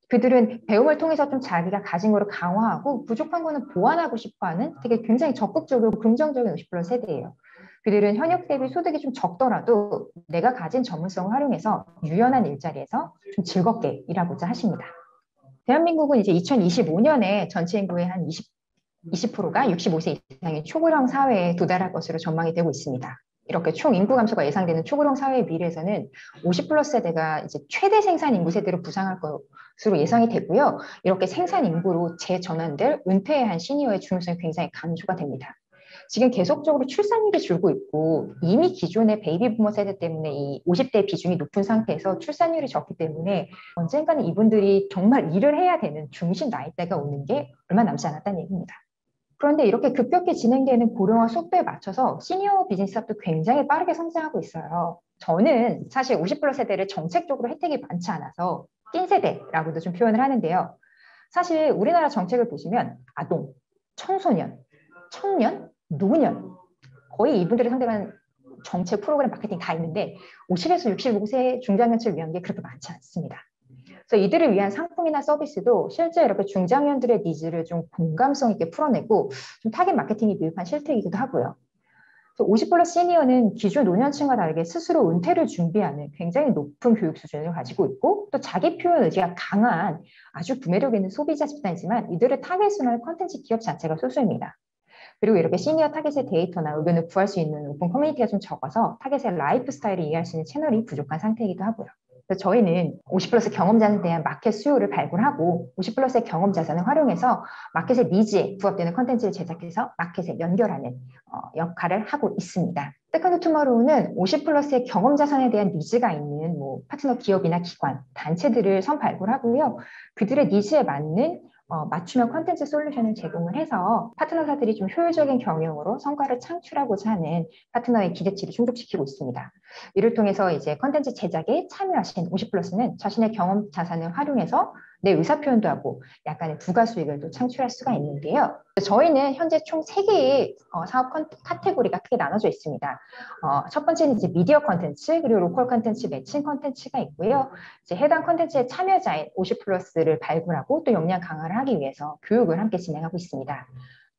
그들은 배움을 통해서 좀 자기가 가진 거를 강화하고 부족한 거는 보완하고 싶어하는 되게 굉장히 적극적이고 긍정적인 50 플러스 세대예요. 그들은 현역 대비 소득이 좀 적더라도 내가 가진 전문성을 활용해서 유연한 일자리에서 좀 즐겁게 일하고자 하십니다. 대한민국은 이제 2025년에 전체 인구의 한 20%가 65세 이상의 초고령 사회에 도달할 것으로 전망이 되고 있습니다. 이렇게 총 인구 감소가 예상되는 초고령 사회의 미래에서는 50 플러스 세대가 이제 최대 생산 인구 세대로 부상할 것으로 예상이 되고요. 이렇게 생산 인구로 재전환될 은퇴한 시니어의 중요성이 굉장히 강조가 됩니다. 지금 계속적으로 출산율이 줄고 있고 이미 기존의 베이비 부머 세대 때문에 이 50대 비중이 높은 상태에서 출산율이 적기 때문에 언젠가는 이분들이 정말 일을 해야 되는 중심 나이대가 오는 게 얼마 남지 않았다는 얘기입니다. 그런데 이렇게 급격히 진행되는 고령화 속도에 맞춰서 시니어 비즈니스 사업도 굉장히 빠르게 성장하고 있어요. 저는 사실 50 플러스 세대를 정책적으로 혜택이 많지 않아서 낀 세대라고도 좀 표현을 하는데요. 사실 우리나라 정책을 보시면 아동, 청소년, 청년, 노년 거의 이분들을 상대로 정책 프로그램 마케팅 다 있는데 50에서 65세 중장년층을 위한 게 그렇게 많지 않습니다. 그래서 이들을 위한 상품이나 서비스도 실제 이렇게 중장년들의 니즈를 좀 공감성 있게 풀어내고 좀 타겟 마케팅이 미흡한 실태이기도 하고요. 50 플러스 시니어는 기존 노년층과 다르게 스스로 은퇴를 준비하는 굉장히 높은 교육 수준을 가지고 있고 또 자기 표현 의지가 강한 아주 구매력 있는 소비자 집단이지만 이들을 타겟으로 하는 컨텐츠 기업 자체가 소수입니다. 그리고 이렇게 시니어 타겟의 데이터나 의견을 구할 수 있는 오픈 커뮤니티가 좀 적어서 타겟의 라이프 스타일을 이해할 수 있는 채널이 부족한 상태이기도 하고요. 그래서 저희는 50 플러스 경험자에 대한 마켓 수요를 발굴하고 50 플러스의 경험 자산을 활용해서 마켓의 니즈에 부합되는 컨텐츠를 제작해서 마켓에 연결하는 역할을 하고 있습니다. 세컨드 투머로우는 50 플러스의 경험 자산에 대한 니즈가 있는 파트너 기업이나 기관, 단체들을 선발굴하고요. 그들의 니즈에 맞는 맞춤형 컨텐츠 솔루션을 제공을 해서 파트너사들이 좀 효율적인 경영으로 성과를 창출하고자 하는 파트너의 기대치를 충족시키고 있습니다. 이를 통해서 이제 컨텐츠 제작에 참여하신 50 플러스는 자신의 경험 자산을 활용해서 내 의사 표현도 하고 약간의 부가 수익을 또 창출할 수가 있는데요. 저희는 현재 총 3개의 사업 카테고리가 크게 나눠져 있습니다. 첫 번째는 이제 미디어 컨텐츠, 그리고 로컬 컨텐츠, 매칭 컨텐츠가 있고요. 이제 해당 컨텐츠의 참여자인 50 플러스를 발굴하고 또 역량 강화를 하기 위해서 교육을 함께 진행하고 있습니다.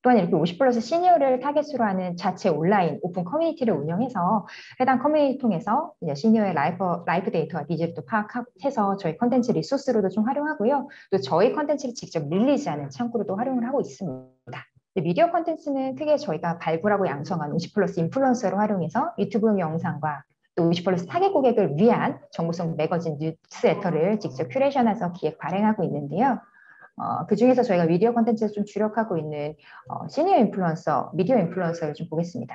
또한 이렇게 50 플러스 시니어를 타겟으로 하는 자체 온라인 오픈 커뮤니티를 운영해서 해당 커뮤니티 통해서 시니어의 라이프 데이터와 니즈를 또 파악해서 저희 컨텐츠 리소스로도 좀 활용하고요. 또 저희 컨텐츠를 직접 릴리즈하는 창구로도 활용을 하고 있습니다. 미디어 컨텐츠는 크게 저희가 발굴하고 양성한 50 플러스 인플루언서를 활용해서 유튜브 영상과 또 50 플러스 타겟 고객을 위한 정보성 매거진 뉴스레터를 직접 큐레이션해서 기획 발행하고 있는데요. 그 중에서 저희가 미디어 콘텐츠에 좀 주력하고 있는 시니어 인플루언서, 미디어 인플루언서를 좀 보겠습니다.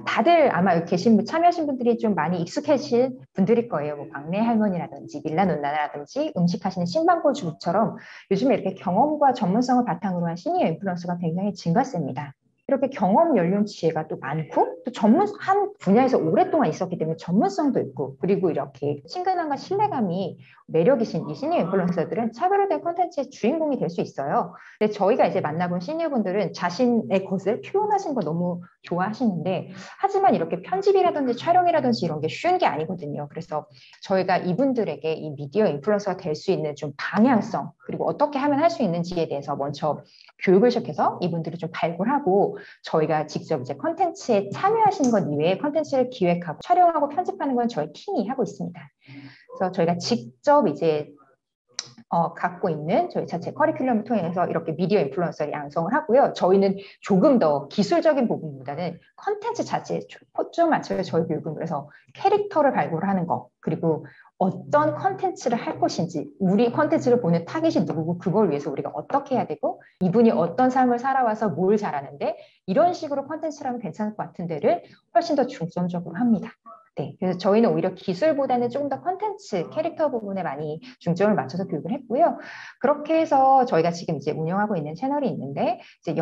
다들 아마 여기 참여하신 분들이 좀 많이 익숙해진 분들일 거예요. 막내 할머니라든지 밀라 누나라든지 음식하시는 신방고주처럼 요즘에 이렇게 경험과 전문성을 바탕으로 한 시니어 인플루언서가 굉장히 증가세입니다. 이렇게 경험 연령치가 또 많고 또 한 분야에서 오랫동안 있었기 때문에 전문성도 있고 그리고 이렇게 친근함과 신뢰감이 매력이신 이 시니어 인플루언서들은 차별화된 콘텐츠의 주인공이 될 수 있어요. 근데 저희가 이제 만나본 시니어분들은 자신의 것을 표현하시는 거 너무 좋아하시는데 하지만 이렇게 편집이라든지 촬영이라든지 이런 게 쉬운 게 아니거든요. 그래서 저희가 이분들에게 이 미디어 인플루언서가 될 수 있는 좀 방향성 그리고 어떻게 하면 할 수 있는지에 대해서 먼저 교육을 시작해서 이분들을 좀 발굴하고 저희가 직접 이제 컨텐츠에 참여하시는 것 이외에 컨텐츠를 기획하고 촬영하고 편집하는 건 저희 팀이 하고 있습니다. 그래서 저희가 직접 이제 갖고 있는 저희 자체 커리큘럼을 통해서 이렇게 미디어 인플루언서를 양성을 하고요. 저희는 조금 더 기술적인 부분보다는 컨텐츠 자체에 초점 맞춰서 저희 교육은 그래서 캐릭터를 발굴하는 거 그리고 어떤 컨텐츠를 할 것인지 우리 컨텐츠를 보는 타깃이 누구고 그걸 위해서 우리가 어떻게 해야 되고 이분이 어떤 삶을 살아와서 뭘 잘하는데 이런 식으로 컨텐츠라면 괜찮을 것 같은 데를 훨씬 더 중점적으로 합니다. 네, 그래서 저희는 오히려 기술보다는 조금 더 컨텐츠, 캐릭터 부분에 많이 중점을 맞춰서 교육을 했고요. 그렇게 해서 저희가 지금 이제 운영하고 있는 채널이 있는데, 이제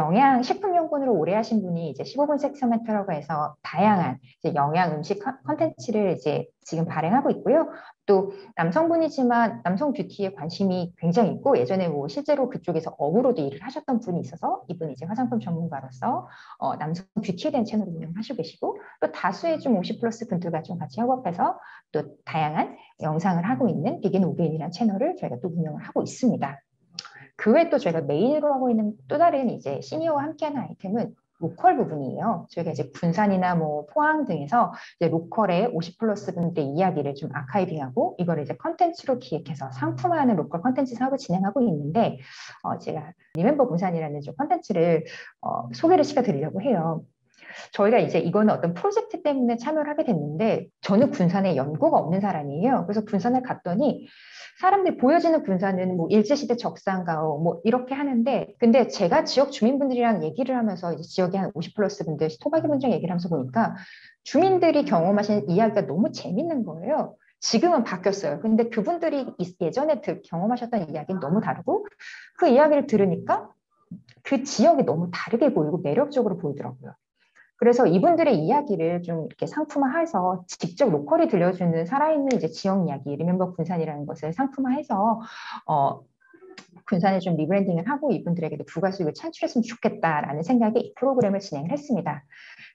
식품연구원으로 오래 하신 분이 이제 15분 섹스멘트라고 해서 다양한 이제 영양 음식 컨텐츠를 이제 지금 발행하고 있고요. 또 남성분이지만 남성 뷰티에 관심이 굉장히 있고 예전에 뭐 실제로 그쪽에서 업으로도 일을 하셨던 분이 있어서 이분이 이제 화장품 전문가로서 남성 뷰티에 대한 채널을 운영하시고 계시고 또 다수의 좀 50 플러스 분들과 좀 같이 협업해서 또 다양한 영상을 하고 있는 비긴 오게인이라는 채널을 저희가 또 운영을 하고 있습니다. 그 외에 또 저희가 메인으로 하고 있는 또 다른 이제 시니어와 함께하는 아이템은 로컬 부분이에요. 저희가 이제 군산이나 뭐 포항 등에서 이제 로컬의 50 플러스 분들의 이야기를 좀 아카이빙하고 이걸 이제 컨텐츠로 기획해서 상품화하는 로컬 컨텐츠 사업을 진행하고 있는데 제가 리멤버 군산이라는 좀 컨텐츠를 소개를 시켜드리려고 해요. 저희가 이제 이거는 어떤 프로젝트 때문에 참여를 하게 됐는데 저는 군산에 연고가 없는 사람이에요. 그래서 군산을 갔더니 사람들이 보여지는 군산은 뭐 일제시대 적산가오 뭐 이렇게 하는데 근데 제가 지역 주민분들이랑 얘기를 하면서 이제 지역에 한 50 플러스 분들 토박이 분들이랑 얘기를 하면서 보니까 주민들이 경험하신 이야기가 너무 재밌는 거예요. 지금은 바뀌었어요. 근데 그분들이 예전에 경험하셨던 이야기는 너무 다르고 그 이야기를 들으니까 그 지역이 너무 다르게 보이고 매력적으로 보이더라고요. 그래서 이분들의 이야기를 좀 이렇게 상품화해서 직접 로컬이 들려주는 살아있는 이제 지역 이야기, 리멤버 군산이라는 것을 상품화해서 군산에 좀 리브랜딩을 하고 이분들에게도 부가수익을 창출했으면 좋겠다라는 생각에 이 프로그램을 진행을 했습니다.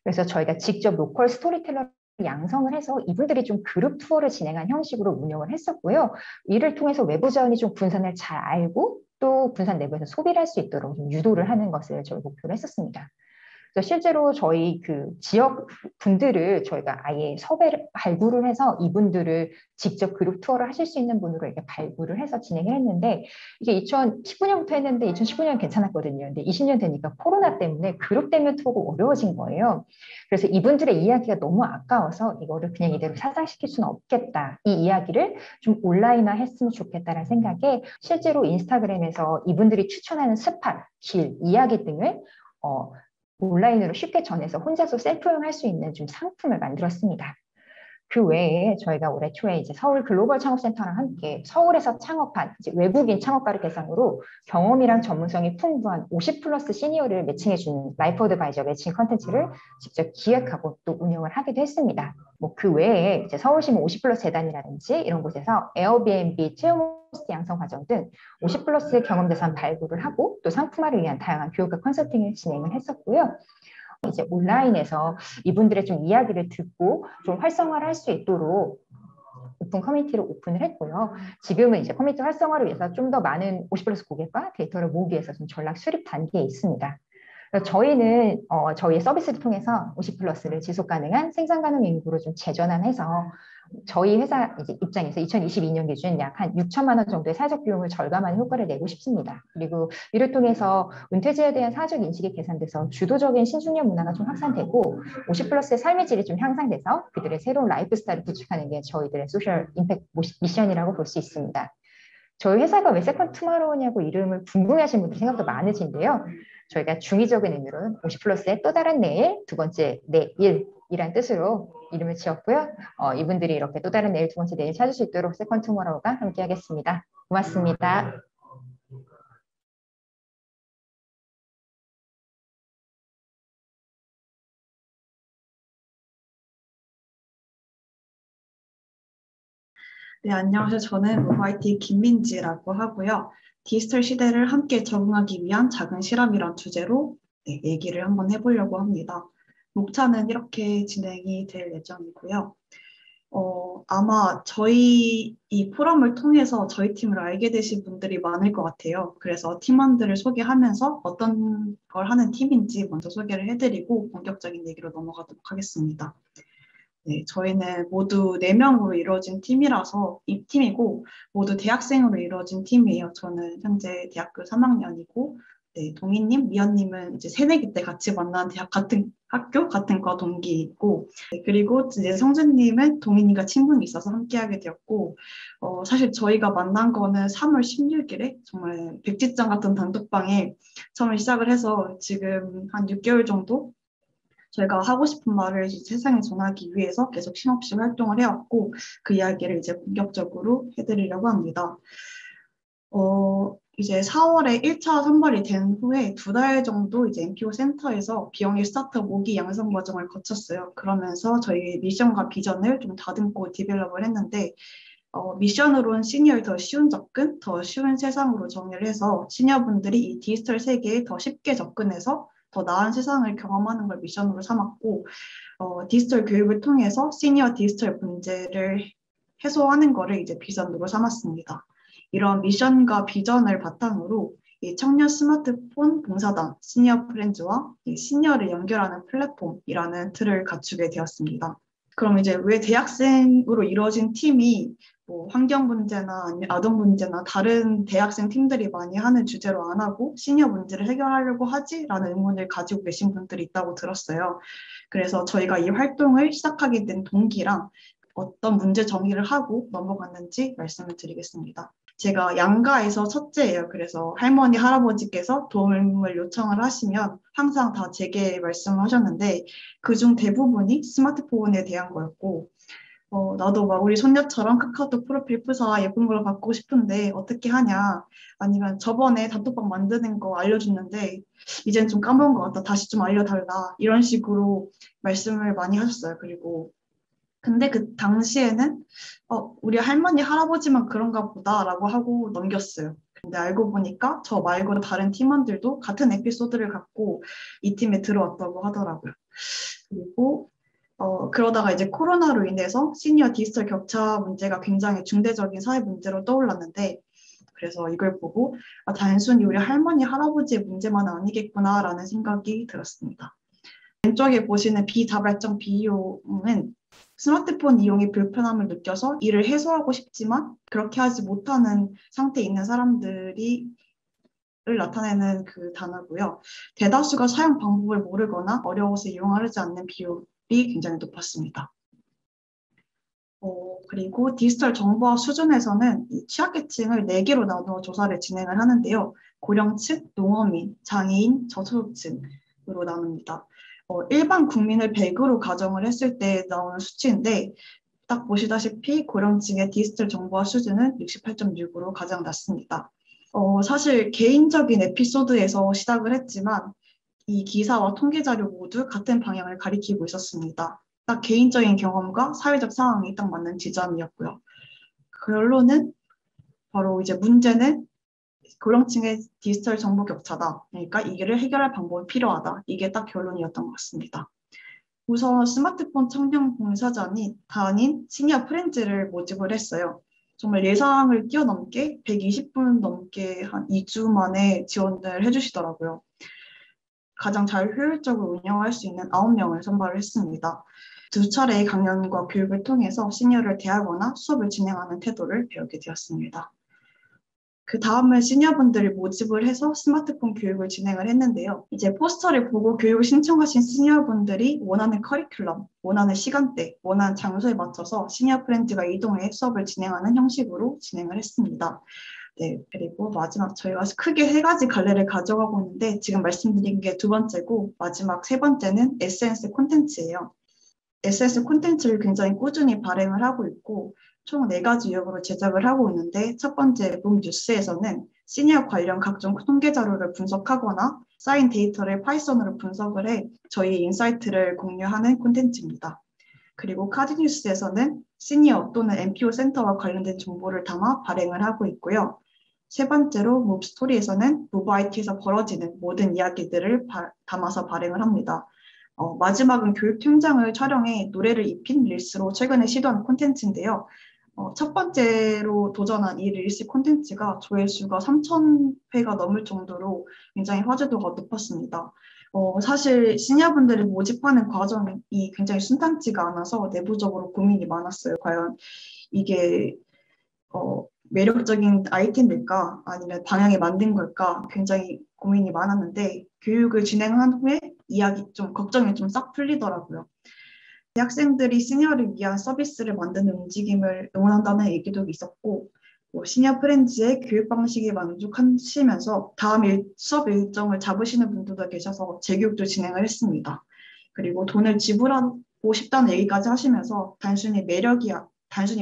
그래서 저희가 직접 로컬 스토리텔러를 양성을 해서 이분들이 좀 그룹 투어를 진행한 형식으로 운영을 했었고요. 이를 통해서 외부 자원이 좀 군산을 잘 알고 또 군산 내부에서 소비를 할 수 있도록 좀 유도를 하는 것을 저희 목표로 했었습니다. 그래서 실제로 저희 그 지역 분들을 저희가 아예 섭외를 발굴을 해서 이분들을 직접 그룹 투어를 하실 수 있는 분으로 이렇게 발굴을 해서 진행을 했는데 이게 2019년부터 했는데 2019년 괜찮았거든요. 근데 20년 되니까 코로나 때문에 그룹 대면 투어가 어려워진 거예요. 그래서 이분들의 이야기가 너무 아까워서 이거를 그냥 이대로 사장시킬 수는 없겠다. 이 이야기를 좀 온라인화 했으면 좋겠다라는 생각에 실제로 인스타그램에서 이분들이 추천하는 스팟, 길, 이야기 등을 온라인으로 쉽게 전해서 혼자서 셀프용할 수 있는 좀 상품을 만들었습니다. 그 외에 저희가 올해 초에 이제 서울 글로벌 창업센터랑 함께 서울에서 창업한 이제 외국인 창업가를 대상으로 경험이랑 전문성이 풍부한 50 플러스 시니어를 매칭해주는 라이프 어드바이저 매칭 컨텐츠를 직접 기획하고 또 운영을 하기도 했습니다. 뭐 그 외에 이제 서울시 50 플러스 재단이라든지 이런 곳에서 에어비앤비 체험 호스트 양성 과정 등 50 플러스 경험 자산 발굴을 하고 또 상품화를 위한 다양한 교육과 컨설팅을 진행을 했었고요. 이제 온라인에서 이분들의 좀 이야기를 듣고 좀 활성화를 할 수 있도록 오픈 커뮤니티를 오픈을 했고요. 지금은 이제 커뮤니티 활성화를 위해서 좀 더 많은 50 플러스 고객과 데이터를 모으기 위해서 좀 전략 수립 단계에 있습니다. 저희는 저희의 서비스를 통해서 50 플러스를 지속 가능한 생산 가능 인구로 좀 재전환해서 저희 회사 이제 입장에서 2022년 기준 약 한 6천만 원 정도의 사회적 비용을 절감하는 효과를 내고 싶습니다. 그리고 이를 통해서 은퇴제에 대한 사회적 인식이 개선돼서 주도적인 신중년 문화가 좀 확산되고 50 플러스의 삶의 질이 좀 향상돼서 그들의 새로운 라이프 스타일을 구축하는 게 저희들의 소셜 임팩트 미션이라고 볼 수 있습니다. 저희 회사가 왜 세컨드 투마로우냐고 이름을 궁금해하시는 분들이 생각보다 많으신데요. 저희가 중의적인 의미로는 50 플러스의 또 다른 내일, 두 번째 내일이란 뜻으로 이름을 지었고요. 이분들이 이렇게 또 다른 내일, 두 번째 내일 찾을 수 있도록 세컨드 투마로우가 함께하겠습니다. 고맙습니다. 네, 안녕하세요. 저는 모바이티 김민지라고 하고요. 디지털 시대를 함께 적응하기 위한 작은 실험이란 주제로 얘기를 한번 해보려고 합니다. 목차는 이렇게 진행이 될 예정이고요. 아마 저희 이 포럼을 통해서 저희 팀을 알게 되신 분들이 많을 것 같아요. 그래서 팀원들을 소개하면서 어떤 걸 하는 팀인지 먼저 소개를 해드리고 본격적인 얘기로 넘어가도록 하겠습니다. 네, 저희는 모두 4명으로 이루어진 팀이라서 이 팀이고 모두 대학생으로 이루어진 팀이에요. 저는 현재 대학교 3학년이고 네, 동희님, 미연님은 이제 새내기 때 같이 만난 대학 같은 학교 같은 과 동기이고 네, 그리고 이제 성준님은 동희님과 친분이 있어서 함께하게 되었고 사실 저희가 만난 거는 3월 16일에 정말 백지장 같은 단톡방에 처음 시작을 해서 지금 한 6개월 정도 저희가 하고 싶은 말을 세상에 전하기 위해서 계속 쉼없이 활동을 해왔고 그 이야기를 이제 본격적으로 해드리려고 합니다. 이제 4월에 1차 선발이 된 후에 2달 정도 이제 NPO 센터에서 비영리 스타트업 5기 양성 과정을 거쳤어요. 그러면서 저희 미션과 비전을 좀 다듬고 디벨롭을 했는데 미션으로는 시니어의 더 쉬운 접근, 더 쉬운 세상으로 정의를 해서 시니어분들이 이 디지털 세계에 더 쉽게 접근해서 더 나은 세상을 경험하는 걸 미션으로 삼았고 디지털 교육을 통해서 시니어 디지털 문제를 해소하는 거를 이제 비전으로 삼았습니다. 이런 미션과 비전을 바탕으로 이 청년 스마트폰 봉사단 시니어 프렌즈와 이 시니어를 연결하는 플랫폼이라는 틀을 갖추게 되었습니다. 그럼 이제 왜 대학생으로 이루어진 팀이 뭐 환경 문제나 아동 문제나 다른 대학생 팀들이 많이 하는 주제로 안 하고 시니어 문제를 해결하려고 하지라는 의문을 가지고 계신 분들이 있다고 들었어요. 그래서 저희가 이 활동을 시작하게 된 동기랑 어떤 문제 정의를 하고 넘어갔는지 말씀을 드리겠습니다. 제가 양가에서 첫째예요. 그래서 할머니, 할아버지께서 도움을 요청을 하시면 항상 다 제게 말씀을 하셨는데 그중 대부분이 스마트폰에 대한 거였고 나도 막 우리 손녀처럼 카카오톡 프로필 프사 예쁜 걸 받고 싶은데 어떻게 하냐 아니면 저번에 단톡방 만드는 거 알려줬는데 이젠 좀 까먹은 것 같다 다시 좀 알려달라 이런 식으로 말씀을 많이 하셨어요. 그리고 근데 그 당시에는 우리 할머니 할아버지만 그런가 보다라고 하고 넘겼어요. 근데 알고 보니까 저 말고 다른 팀원들도 같은 에피소드를 갖고 이 팀에 들어왔다고 하더라고요. 그리고 그러다가 이제 코로나로 인해서 시니어 디지털 격차 문제가 굉장히 중대적인 사회 문제로 떠올랐는데 그래서 이걸 보고 단순히 우리 할머니 할아버지의 문제만은 아니겠구나라는 생각이 들었습니다. 왼쪽에 보시는 비자발적 비이용은 스마트폰 이용의 불편함을 느껴서 이를 해소하고 싶지만 그렇게 하지 못하는 상태에 있는 사람들이 나타내는 그 단어고요. 대다수가 사용 방법을 모르거나 어려워서 이용하지 않는 비율이 굉장히 높았습니다. 그리고 디지털 정보화 수준에서는 이 취약계층을 4개로 나누어 조사를 진행을 하는데요. 고령층, 농어민, 장애인, 저소득층으로 나눕니다. 일반 국민을 100으로 가정을 했을 때 나오는 수치인데 딱 보시다시피 고령층의 디지털 정보화 수준은 68.6으로 가장 낮습니다. 사실 개인적인 에피소드에서 시작을 했지만 이 기사와 통계 자료 모두 같은 방향을 가리키고 있었습니다. 딱 개인적인 경험과 사회적 상황이 딱 맞는 지점이었고요. 결론은 바로 이제 문제는 고령층의 디지털 정보 격차다. 그러니까 이를 해결할 방법이 필요하다. 이게 딱 결론이었던 것 같습니다. 우선 스마트폰 청년 봉사자니 단인 시니어 프렌즈를 모집을 했어요. 정말 예상을 뛰어넘게 120분 넘게 한 2주 만에 지원을 해주시더라고요. 가장 잘 효율적으로 운영할 수 있는 9명을 선발을 했습니다. 2차례의 강연과 교육을 통해서 시니어를 대하거나 수업을 진행하는 태도를 배우게 되었습니다. 그 다음은 시니어분들을 모집을 해서 스마트폰 교육을 진행을 했는데요. 이제 포스터를 보고 교육을 신청하신 시니어분들이 원하는 커리큘럼, 원하는 시간대, 원하는 장소에 맞춰서 시니어 프렌즈가 이동해 수업을 진행하는 형식으로 진행을 했습니다. 네, 그리고 마지막 저희가 크게 3가지 갈래를 가져가고 있는데 지금 말씀드린 게 2번째고 마지막 3번째는 SNS 콘텐츠예요. SNS 콘텐츠를 굉장히 꾸준히 발행을 하고 있고 총 4가지 유형으로 제작을 하고 있는데 첫 번째 룸 뉴스에서는 시니어 관련 각종 통계 자료를 분석하거나 쌓인 데이터를 파이썬으로 분석을 해 저희 인사이트를 공유하는 콘텐츠입니다. 그리고 카드 뉴스에서는 시니어 또는 MPO 센터와 관련된 정보를 담아 발행을 하고 있고요. 세 번째로 무브 스토리에서는 무브 IT에서 벌어지는 모든 이야기들을 담아서 발행을 합니다. 마지막은 교육팀장을 촬영해 노래를 입힌 릴스로 최근에 시도한 콘텐츠인데요. 첫 번째로 도전한 이 릴스 콘텐츠가 조회수가 3,000회가 넘을 정도로 굉장히 화제도가 높았습니다. 사실 시니어분들을 모집하는 과정이 굉장히 순탄치가 않아서 내부적으로 고민이 많았어요. 과연 이게 매력적인 아이템일까 아니면 방향에 만든 걸까 굉장히 고민이 많았는데 교육을 진행한 후에 걱정이 좀 싹 풀리더라고요. 대학생들이 시니어를 위한 서비스를 만드는 움직임을 응원한다는 얘기도 있었고 시니어 프렌즈의 교육 방식에 만족하시면서 다음 수업 일정을 잡으시는 분들도 계셔서 재교육도 진행을 했습니다. 그리고 돈을 지불하고 싶다는 얘기까지 하시면서 단순히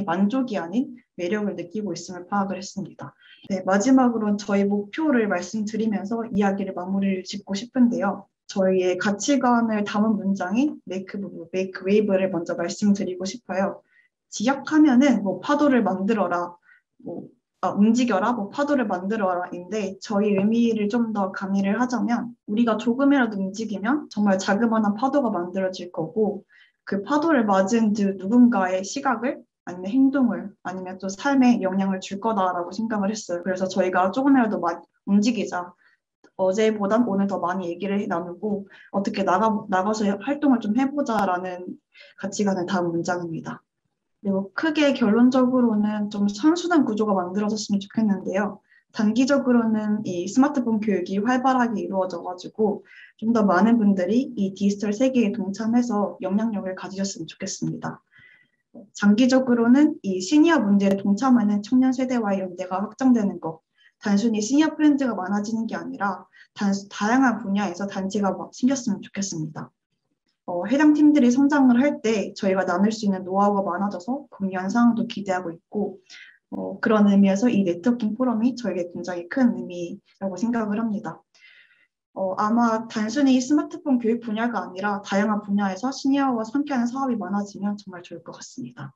만족이 아닌 매력을 느끼고 있음을 파악을 했습니다. 네, 마지막으로 저희 목표를 말씀드리면서 이야기를 마무리를 짓고 싶은데요. 저희의 가치관을 담은 문장인 make wave를 먼저 말씀드리고 싶어요. 지역하면은 파도를 만들어라, 움직여라, 파도를 만들어라인데 저희 의미를 좀 더 가미를 하자면 우리가 조금이라도 움직이면 정말 자그마한 파도가 만들어질 거고 그 파도를 맞은 누군가의 시각을 아니면 행동을 아니면 또 삶에 영향을 줄 거다라고 생각을 했어요. 그래서 저희가 조금이라도 움직이자. 어제보단 오늘 더 많이 얘기를 나누고 어떻게 나가서 활동을 좀 해보자라는 가치관을 담은 문장입니다. 그리고 크게 결론적으로는 좀 선순환 구조가 만들어졌으면 좋겠는데요. 단기적으로는 이 스마트폰 교육이 활발하게 이루어져가지고 좀 더 많은 분들이 이 디지털 세계에 동참해서 영향력을 가지셨으면 좋겠습니다. 장기적으로는 이 시니어 문제에 동참하는 청년 세대와의 연대가 확장되는 것, 단순히 시니어 프렌즈가 많아지는 게 아니라 다양한 분야에서 단체가 생겼으면 좋겠습니다. 해당 팀들이 성장을 할 때 저희가 나눌 수 있는 노하우가 많아져서 공유한 상황도 기대하고 있고 그런 의미에서 이 네트워킹 포럼이 저에게 굉장히 큰 의미라고 생각을 합니다. 아마 단순히 스마트폰 교육 분야가 아니라 다양한 분야에서 시니어와 함께하는 사업이 많아지면 정말 좋을 것 같습니다.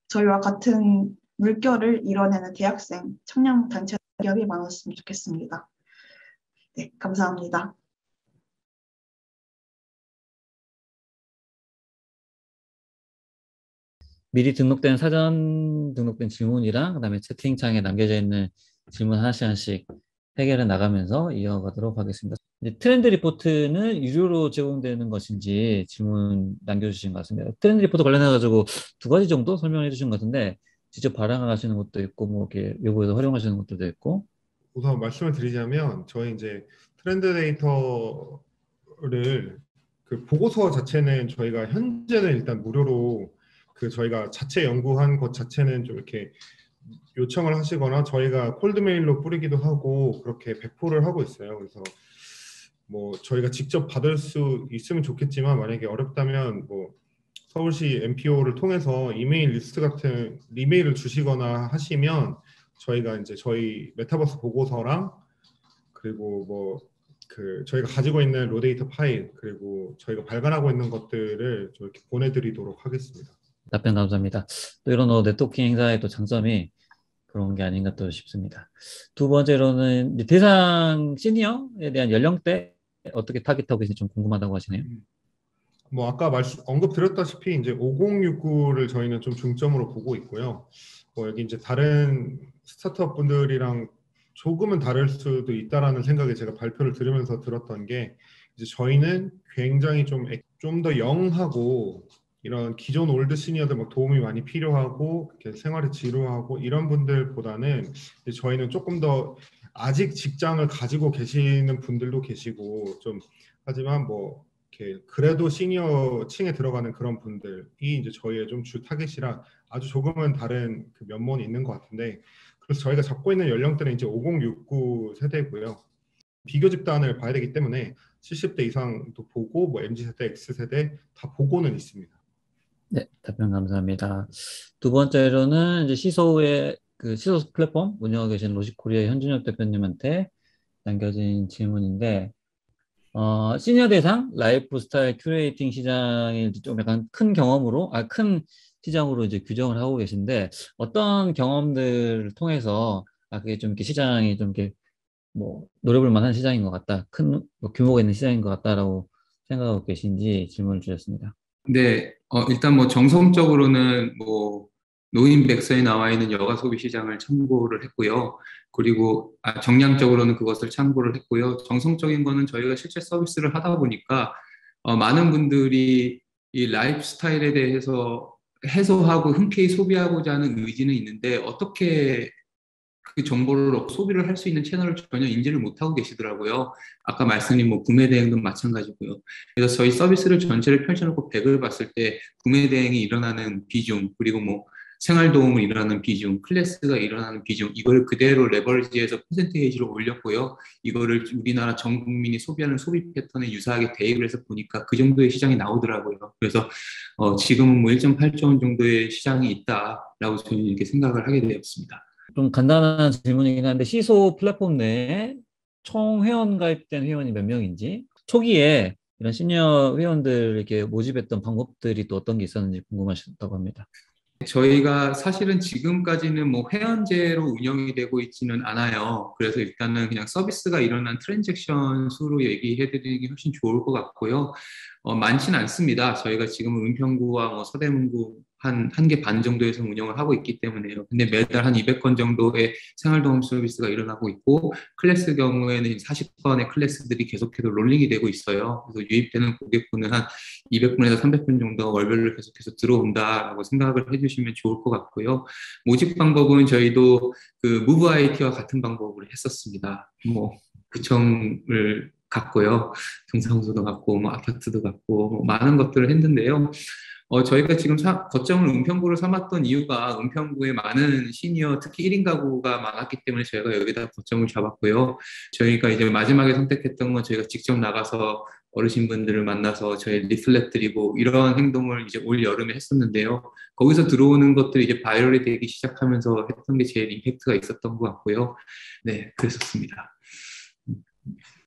저희와 같은 물결을 이뤄내는 대학생, 청년 단체 기업이 많았으면 좋겠습니다. 네, 감사합니다. 미리 사전 등록된 질문이랑 그다음에 채팅창에 남겨져 있는 질문 하나씩 해결해 나가면서 이어가도록 하겠습니다. 이제 트렌드 리포트는 유료로 제공되는 것인지 질문 남겨주신 것 같습니다. 트렌드 리포트 관련해가지고 2가지 정도 설명해 주신 것 같은데 직접 발행하시는 것도 있고 이렇게 외부에서 활용하시는 것도 있고. 우선 말씀을 드리자면 저희 이제 트렌드 데이터를 그 보고서 자체는 저희가 현재는 일단 무료로 저희가 자체 연구한 것 자체는 좀 이렇게 요청을 하시거나 저희가 콜드메일로 뿌리기도 하고 그렇게 배포를 하고 있어요. 그래서 저희가 직접 받을 수 있으면 좋겠지만 만약에 어렵다면 서울시 MPO를 통해서 이메일 리스트 같은 이메일을 주시거나 하시면 저희가 이제 저희 메타버스 보고서랑 그리고 저희가 가지고 있는 로데이터 파일 그리고 저희가 발간하고 있는 것들을 좀 이렇게 보내드리도록 하겠습니다. 답변 감사합니다. 또 이런 네트워킹 행사의 또 장점이 그런 게 아닌가 또 싶습니다. 2번째로는 대상 시니어에 대한 연령대 어떻게 타깃하고 계신지 좀 궁금하다고 하시네요. 아까 언급드렸다시피 이제 5069를 저희는 좀 중점으로 보고 있고요. 여기 이제 다른 스타트업 분들이랑 조금은 다를 수도 있다라는 생각에 제가 발표를 들으면서 들었던 게 이제 저희는 굉장히 좀 더 영하고 이런 기존 올드 시니어들 도움이 많이 필요하고 생활이 지루하고 이런 분들보다는 저희는 조금 더 아직 직장을 가지고 계시는 분들도 계시고 좀 하지만 그래도 시니어 층에 들어가는 그런 분들이 이제 저희의 좀 주 타겟이라 아주 조금은 다른 면모는 있는 것 같은데 그래서 저희가 잡고 있는 연령대는 이제 5069 세대고요. 비교 집단을 봐야 되기 때문에 70대 이상도 보고 MZ세대, X세대 다 보고는 있습니다. 네, 답변 감사합니다. 2번째로는 이제 시소의 시소 플랫폼 운영하고 계신 로식코리아 현준혁 대표님한테 남겨진 질문인데 시니어 대상 라이프 스타일 큐레이팅 시장이 좀 약간 큰 경험으로 큰 시장으로 이제 규정을 하고 계신데 어떤 경험들을 통해서 그게 좀 이렇게 시장이 좀 이렇게 뭐 노려볼 만한 시장인 것 같다, 큰 뭐 규모가 있는 시장인 것 같다라고 생각하고 계신지 질문을 주셨습니다. 네, 일단 뭐 정성적으로는 뭐 노인백서에 나와 있는 여가 소비 시장을 참고를 했고요. 그리고 정량적으로는 그것을 참고를 했고요. 정성적인 거는 저희가 실제 서비스를 하다 보니까 많은 분들이 이 라이프 스타일에 대해서 해소하고 흔쾌히 소비하고자 하는 의지는 있는데 어떻게 그 정보를 얻고 소비를 할 수 있는 채널을 전혀 인지를 못하고 계시더라고요. 아까 말씀드린 뭐 구매 대행도 마찬가지고요. 그래서 저희 서비스를 전체를 펼쳐놓고 100을 봤을 때 구매 대행이 일어나는 비중, 그리고 뭐 생활도움을 일어나는 비중, 클래스가 일어나는 비중, 이걸 그대로 레버리지해서 퍼센테이지를 올렸고요. 이거를 우리나라 전 국민이 소비하는 소비 패턴에 유사하게 대입을 해서 보니까 그 정도의 시장이 나오더라고요. 그래서 지금은 뭐 1.8조 원 정도의 시장이 있다라고 저는 이렇게 생각을 하게 되었습니다. 좀 간단한 질문이긴 한데 시소 플랫폼 내에 총 회원 가입된 회원이 몇 명인지, 초기에 이런 시니어 회원들 이렇게 모집했던 방법들이 또 어떤 게 있었는지 궁금하셨다고 합니다. 저희가 사실은 지금까지는 뭐 회원제로 운영이 되고 있지는 않아요. 그래서 일단은 그냥 서비스가 일어난 트랜잭션 수로 얘기해 드리는 게 훨씬 좋을 것 같고요. 많지는 않습니다. 저희가 지금은 은평구와 뭐 서대문구 한 개 반 정도에서 운영을 하고 있기 때문에요. 근데 매달 한 200건 정도의 생활도움 서비스가 일어나고 있고, 클래스 경우에는 40건의 클래스들이 계속해서 롤링이 되고 있어요. 그래서 유입되는 고객분은 한 200분에서 300분 정도 월별로 계속해서 들어온다라고 생각을 해주시면 좋을 것 같고요. 모집 방법은 저희도 그 무브 IT와 같은 방법을 했었습니다. 뭐 구청을 갔고요, 경상도도 갔고, 뭐 아파트도 갔고, 뭐 많은 것들을 했는데요. 저희가 지금 거점을 은평구로 삼았던 이유가 은평구에 많은 시니어, 특히 1인 가구가 많았기 때문에 저희가 여기다 거점을 잡았고요. 저희가 이제 마지막에 선택했던 건 저희가 직접 나가서 어르신분들을 만나서 저희 리플렛 드리고 이런 행동을 이제 올 여름에 했었는데요. 거기서 들어오는 것들이 이제 바이럴이 되기 시작하면서 했던 게 제일 임팩트가 있었던 것 같고요. 네, 그랬었습니다.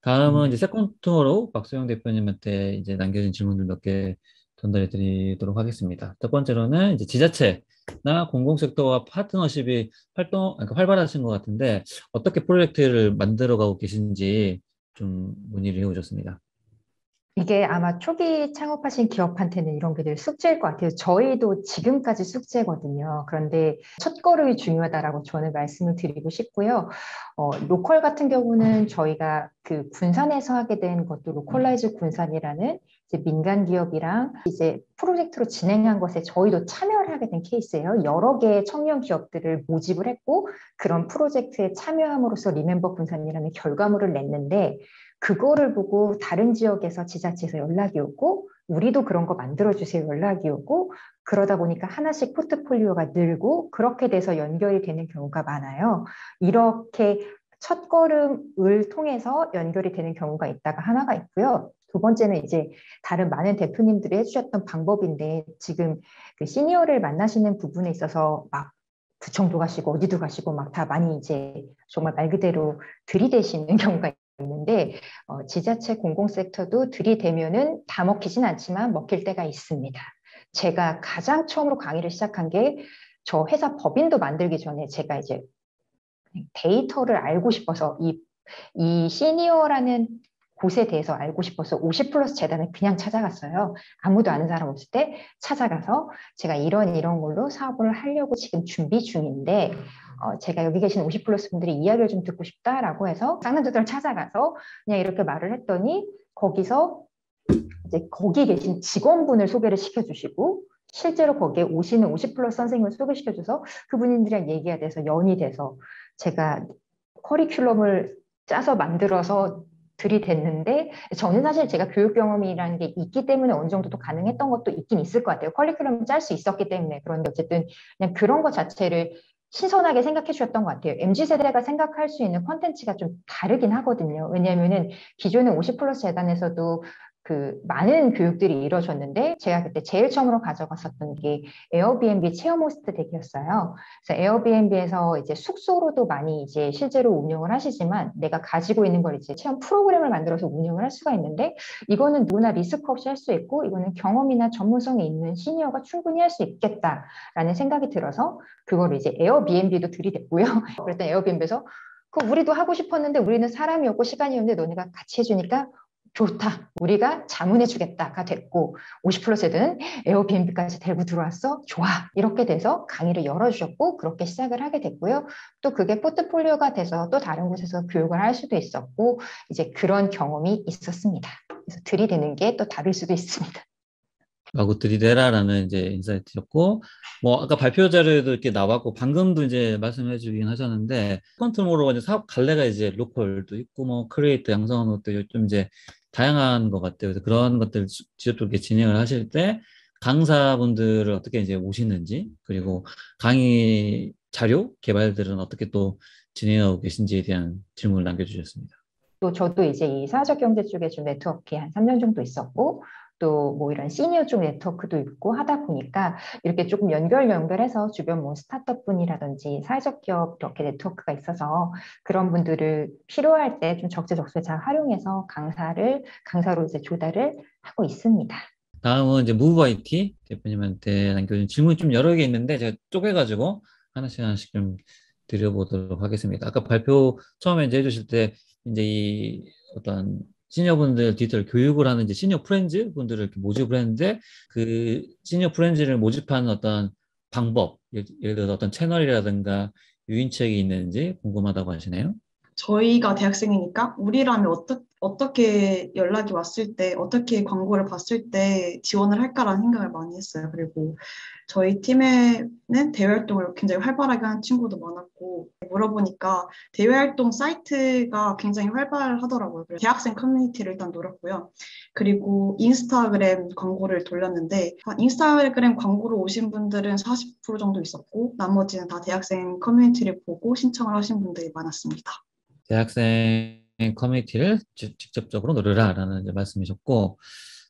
다음은 이제 세컨투어로 박소영 대표님한테 이제 남겨진 질문들 몇 개 전달해 드리도록 하겠습니다. 첫 번째로는 이제 지자체나 공공섹터와 파트너십이 그러니까 활발하신 것 같은데 어떻게 프로젝트를 만들어가고 계신지 좀 문의를 해오셨습니다. 이게 아마 초기 창업하신 기업한테는 이런 게 늘 숙제일 것 같아요. 저희도 지금까지 숙제거든요. 그런데 첫걸음이 중요하다라고 저는 말씀을 드리고 싶고요. 로컬 같은 경우는 저희가 그 군산에서 하게 된 것도 로컬라이즈 군산이라는 이제 민간 기업이랑 이제 프로젝트로 진행한 것에 저희도 참여를 하게 된 케이스예요. 여러 개의 청년 기업들을 모집을 했고 그런 프로젝트에 참여함으로써 리멤버 군산이라는 결과물을 냈는데, 그거를 보고 다른 지역에서 지자체에서 연락이 오고 우리도 그런 거 만들어주세요 연락이 오고, 그러다 보니까 하나씩 포트폴리오가 늘고 그렇게 돼서 연결이 되는 경우가 많아요. 이렇게 첫걸음을 통해서 연결이 되는 경우가 있다가 하나가 있고요. 두 번째는 이제 다른 많은 대표님들이 해주셨던 방법인데, 지금 그 시니어를 만나시는 부분에 있어서 막 구청도 가시고 어디도 가시고 막 다 많이 이제 정말 말 그대로 들이대시는 경우가 있는데, 지자체 공공섹터도 들이대면은 다 먹히진 않지만 먹힐 때가 있습니다. 제가 가장 처음으로 강의를 시작한 게, 저 회사 법인도 만들기 전에 제가 이제 데이터를 알고 싶어서 이 시니어라는 곳에 대해서 알고 싶어서 50플러스 재단을 그냥 찾아갔어요. 아무도 아는 사람 없을 때 찾아가서 제가 이런 걸로 사업을 하려고 지금 준비 중인데 제가 여기 계신 50플러스 분들이 이야기를 좀 듣고 싶다라고 해서 쌍난자들을 찾아가서 그냥 이렇게 말을 했더니, 거기서 이제 거기 계신 직원분을 소개를 시켜주시고 실제로 거기에 오시는 50플러스 선생님을 소개시켜줘서 그분들이랑 얘기가 돼서 연이 돼서 제가 커리큘럼을 짜서 만들어서 들이댔는데, 저는 사실 제가 교육 경험이라는 게 있기 때문에 어느 정도 또 가능했던 것도 있긴 있을 것 같아요. 커리큘럼을 짤 수 있었기 때문에. 그런데 어쨌든 그냥 그런 것 자체를 신선하게 생각해 주셨던 것 같아요. MZ세대가 생각할 수 있는 콘텐츠가 좀 다르긴 하거든요. 왜냐하면은 기존의 50플러스 재단에서도 그 많은 교육들이 이루어졌는데 제가 그때 제일 처음으로 가져갔었던 게 에어비앤비 체험 호스트 덱이었어요. 그래서 에어비앤비에서 이제 숙소로도 많이 이제 실제로 운영을 하시지만 내가 가지고 있는 걸 이제 체험 프로그램을 만들어서 운영을 할 수가 있는데 이거는 누구나 리스크 없이 할 수 있고 이거는 경험이나 전문성이 있는 시니어가 충분히 할 수 있겠다라는 생각이 들어서 그걸 이제 에어비앤비도 들이댔고요. 그랬더니 에어비앤비에서 그 우리도 하고 싶었는데 우리는 사람이 없고 시간이 없는데 너네가 같이 해주니까 좋다. 우리가 자문해주겠다가 됐고 50+세든 에어비앤비까지 데리고 들어왔어. 좋아. 이렇게 돼서 강의를 열어주셨고 그렇게 시작을 하게 됐고요. 또 그게 포트폴리오가 돼서 또 다른 곳에서 교육을 할 수도 있었고 이제 그런 경험이 있었습니다. 그래서 들이대는 게 또 답일 수도 있습니다. 라고 들이대라라는 이제 인사이트였고, 뭐 아까 발표 자료에도 이렇게 나왔고 방금도 이제 말씀해 주긴 하셨는데 컨트롤로 이제 사업 갈래가 이제 로컬도 있고 뭐 크리에이터 양성하는 것도 좀 이제 다양한 것 같아요. 그래서 그런 것들 직접적으로 진행을 하실 때 강사분들을 어떻게 이제 모시는지 그리고 강의 자료 개발들은 어떻게 또 진행하고 계신지에 대한 질문을 남겨주셨습니다. 또 저도 이제 이 사회적 경제 쪽에 좀 네트워크에 한 3년 정도 있었고 또 뭐 이런 시니어 쪽 네트워크도 있고 하다 보니까 이렇게 조금 연결해서 주변 뭐 스타트업 분이라든지 사회적 기업 이렇게 네트워크가 있어서 그런 분들을 필요할 때 좀 적재적소에 잘 활용해서 강사로 이제 조달을 하고 있습니다. 다음은 이제 무브 IT 대표님한테 남겨준 질문이 좀 여러 개 있는데 제가 쪼개가지고 하나씩 좀 드려보도록 하겠습니다. 아까 발표 처음에 이제 해주실 때 이제 이 어떤 시니어분들 디지털 교육을 하는 이제 시니어 프렌즈 분들을 이렇게 모집을 했는데 그 시니어 프렌즈를 모집하는 어떤 방법, 예를 들어서 어떤 채널이라든가 유인책이 있는지 궁금하다고 하시네요. 저희가 대학생이니까 우리라면 어떻게 연락이 왔을 때, 어떻게 광고를 봤을 때 지원을 할까라는 생각을 많이 했어요. 그리고 저희 팀에는 대외활동을 굉장히 활발하게 하는 친구도 많았고, 물어보니까 대외활동 사이트가 굉장히 활발하더라고요. 그래서 대학생 커뮤니티를 일단 노렸고요. 그리고 인스타그램 광고를 돌렸는데, 인스타그램 광고로 오신 분들은 40% 정도 있었고, 나머지는 다 대학생 커뮤니티를 보고 신청을 하신 분들이 많았습니다. 대학생 커뮤니티를 직접적으로 노려라라는 이제 말씀이셨고,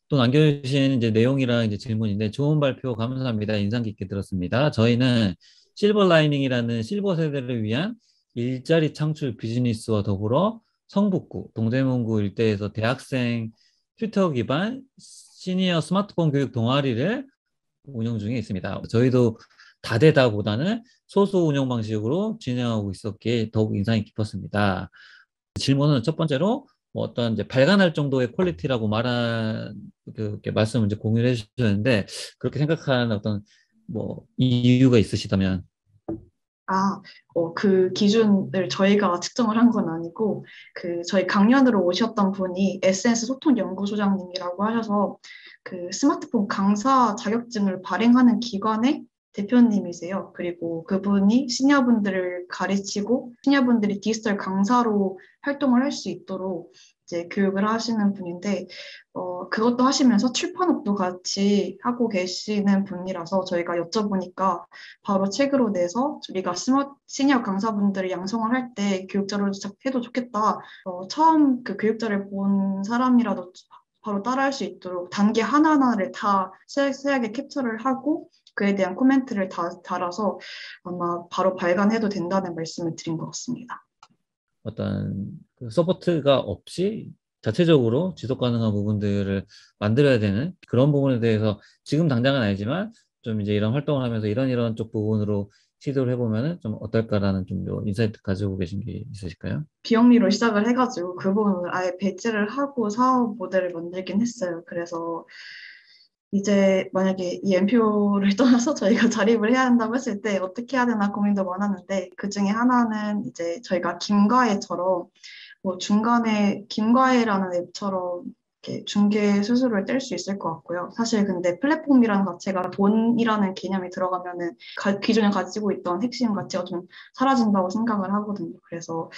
또 남겨주신 이제 내용이랑 이제 질문인데, 좋은 발표 감사합니다. 인상 깊게 들었습니다. 저희는 실버 라이닝이라는 실버 세대를 위한 일자리 창출 비즈니스와 더불어 성북구, 동대문구 일대에서 대학생 튜터 기반 시니어 스마트폰 교육 동아리를 운영 중에 있습니다. 저희도 다대다보다는 소수 운영 방식으로 진행하고 있었기에 더욱 인상이 깊었습니다. 질문은 첫 번째로 뭐 어떤 이제 발간할 정도의 퀄리티라고 그렇게 말씀을 이제 공유를 해주셨는데 그렇게 생각하는 어떤 뭐 이유가 있으시다면? 그 기준을 저희가 측정을 한 건 아니고, 저희 강연으로 오셨던 분이 에센스 소통연구소장님이라고 하셔서, 스마트폰 강사 자격증을 발행하는 기관의 대표님이세요. 그리고 그분이 시니어분들을 가르치고, 시니어분들이 디지털 강사로 활동을 할 수 있도록 이제 교육을 하시는 분인데, 그것도 하시면서 출판업도 같이 하고 계시는 분이라서 저희가 여쭤보니까 바로 책으로 내서 우리가 시니어 강사분들을 양성을 할 때 교육자료 해도 좋겠다. 처음 그 교육자를 본 사람이라도 바로 따라할 수 있도록 단계 하나하나를 다 세세하게 캡처를 하고 그에 대한 코멘트를 다 달아서 아마 바로 발간해도 된다는 말씀을 드린 것 같습니다. 어떤 그 서포트가 없이 자체적으로 지속 가능한 부분들을 만들어야 되는 그런 부분에 대해서 지금 당장은 아니지만 좀 이제 이런 활동을 하면서 이런 쪽 부분으로 시도를 해보면은 좀 어떨까라는 좀 인사이트 가지고 계신 게 있으실까요? 비영리로 시작을 해가지고 그 부분을 아예 배치를 하고 사업 모델을 만들긴 했어요. 그래서 이제 만약에 이 MPO를 떠나서 저희가 자립을 해야 한다고 했을 때 어떻게 해야 되나 고민도 많았는데 그 중에 하나는 이제 저희가 김과외처럼 뭐 중간에 김과외라는 앱처럼 이렇게 중개 수수료를 뗄 수 있을 것 같고요. 사실 근데 플랫폼이라는 자체가 돈이라는 개념이 들어가면은 기존에 가지고 있던 핵심 가치가 좀 사라진다고 생각을 하거든요. 그래서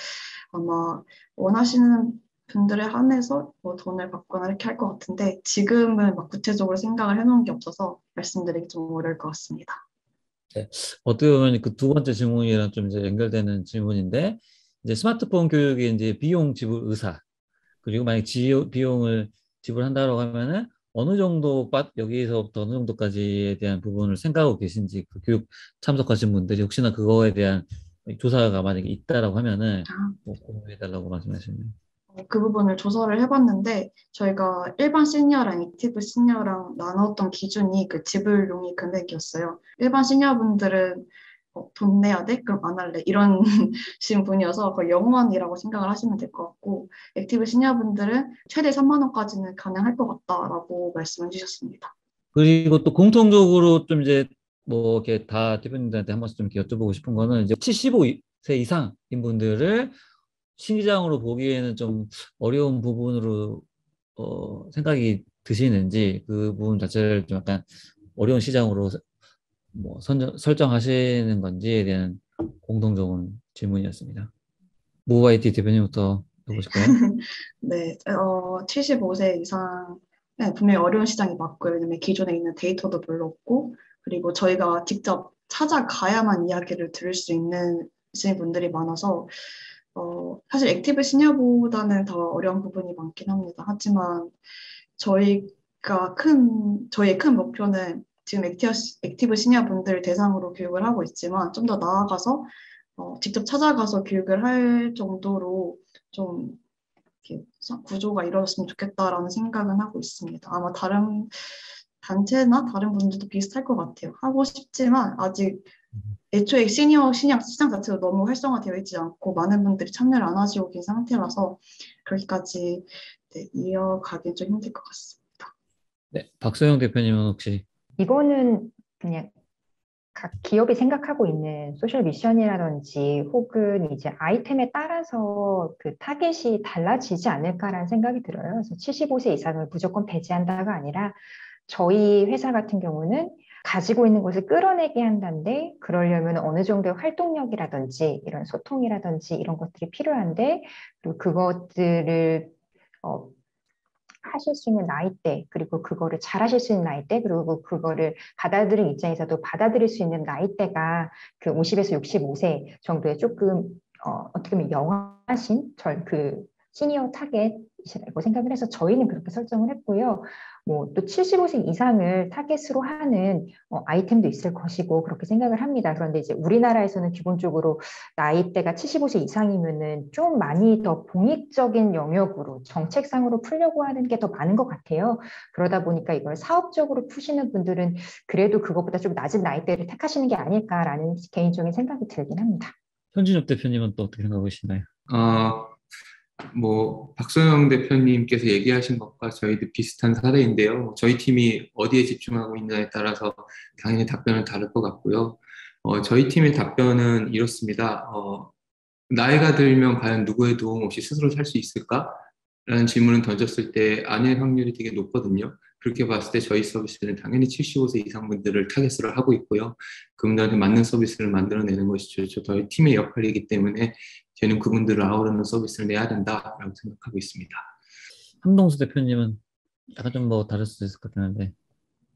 아마 원하시는 분들에 한해서 뭐 돈을 받거나 이렇게 할 것 같은데 지금은 막 구체적으로 생각을 해놓은 게 없어서 말씀드리기 좀 어려울 것 같습니다. 네. 어떻게 보면 그 두 번째 질문이랑 좀 이제 연결되는 질문인데 이제 스마트폰 교육의 이제 비용 지불 의사 그리고 만약 비용을 지불한다고 하면은 어느 정도 여기서부터 어느 정도까지에 대한 부분을 생각하고 계신지 그 교육 참석하신 분들이 혹시나 그거에 대한 조사가 만약에 있다라고 하면은 뭐 공유해달라고 말씀하시면. 그 부분을 조사를 해봤는데 저희가 일반 시니어랑 액티브 시니어랑 나눴던 기준이 그 지불 용의 금액이었어요. 일반 시니어분들은 돈 내야 돼? 그럼 안 할래. 이런 신 분이어서 거의 영원이라고 생각을 하시면 될 것 같고 액티브 시니어분들은 최대 3만 원까지는 가능할 것 같다라고 말씀을 주셨습니다. 그리고 또 공통적으로 좀 이제 뭐 이렇게 다 대표님들한테 한 번씩 좀 이렇게 여쭤보고 싶은 거는 이제 75세 이상인 분들을 신기장으로 보기에는 좀 어려운 부분으로 생각이 드시는지 그 부분 자체를 좀 약간 어려운 시장으로 뭐 설정하시는 건지에 대한 공통적인 질문이었습니다. 모바이티 대표님부터 해보실까요? 네, 75세 이상 분명히 어려운 시장이 맞고요. 왜냐면 기존에 있는 데이터도 별로 없고 그리고 저희가 직접 찾아가야만 이야기를 들을 수 있는 분들이 많아서 사실 액티브 시니어보다는 더 어려운 부분이 많긴 합니다. 하지만 저희의 큰 목표는 지금 액티브 시니어분들 대상으로 교육을 하고 있지만 좀 더 나아가서 직접 찾아가서 교육을 할 정도로 좀 이렇게 구조가 이루어졌으면 좋겠다라는 생각은 하고 있습니다. 아마 다른 단체나 다른 분들도 비슷할 것 같아요. 하고 싶지만 아직 애초에 시니어 시장 자체도 너무 활성화되어 있지 않고 많은 분들이 참여를 안 하시고 계신 상태라서 그렇게까지 이어가긴 좀 힘들 것 같습니다. 네, 박소영 대표님은 혹시 이거는 그냥 각 기업이 생각하고 있는 소셜 미션이라든지 혹은 이제 아이템에 따라서 그 타겟이 달라지지 않을까라는 생각이 들어요. 그래서 75세 이상을 무조건 배제한다가 아니라 저희 회사 같은 경우는 가지고 있는 것을 끌어내게 한다는데 그러려면 어느 정도의 활동력이라든지 이런 소통이라든지 이런 것들이 필요한데 그리고 그것들을 하실 수 있는 나이대, 그리고 그거를 잘하실 수 있는 나이대, 그리고 그거를 받아들인 입장에서도 받아들일 수 있는 나이대가 그 50에서 65세 정도의 조금 어떻게 보면 영하신 그 시니어 타겟이라고 생각을 해서 저희는 그렇게 설정을 했고요. 뭐 또 75세 이상을 타겟으로 하는 아이템도 있을 것이고 그렇게 생각을 합니다. 그런데 이제 우리나라에서는 기본적으로 나이대가 75세 이상이면은 좀 많이 더 공익적인 영역으로 정책상으로 풀려고 하는 게 더 많은 것 같아요. 그러다 보니까 이걸 사업적으로 푸시는 분들은 그래도 그것보다 좀 낮은 나이대를 택하시는 게 아닐까라는 개인적인 생각이 들긴 합니다. 현진욱 대표님은 또 어떻게 생각하고 계시나요? 뭐 박소영 대표님께서 얘기하신 것과 저희도 비슷한 사례인데요. 저희 팀이 어디에 집중하고 있냐에 따라서 당연히 답변은 다를 것 같고요. 저희 팀의 답변은 이렇습니다. 나이가 들면 과연 누구의 도움 없이 스스로 살 수 있을까? 라는 질문을 던졌을 때 아닐 확률이 되게 높거든요. 그렇게 봤을 때 저희 서비스는 당연히 75세 이상 분들을 타겟으로 하고 있고요. 그분들한테 맞는 서비스를 만들어내는 것이 저희 팀의 역할이기 때문에 저는 그분들을 아우르는 서비스를 내야 된다라고 생각하고 있습니다. 함동수 대표님은 약간 좀 뭐 다를 수도 있을 것 같긴 한데.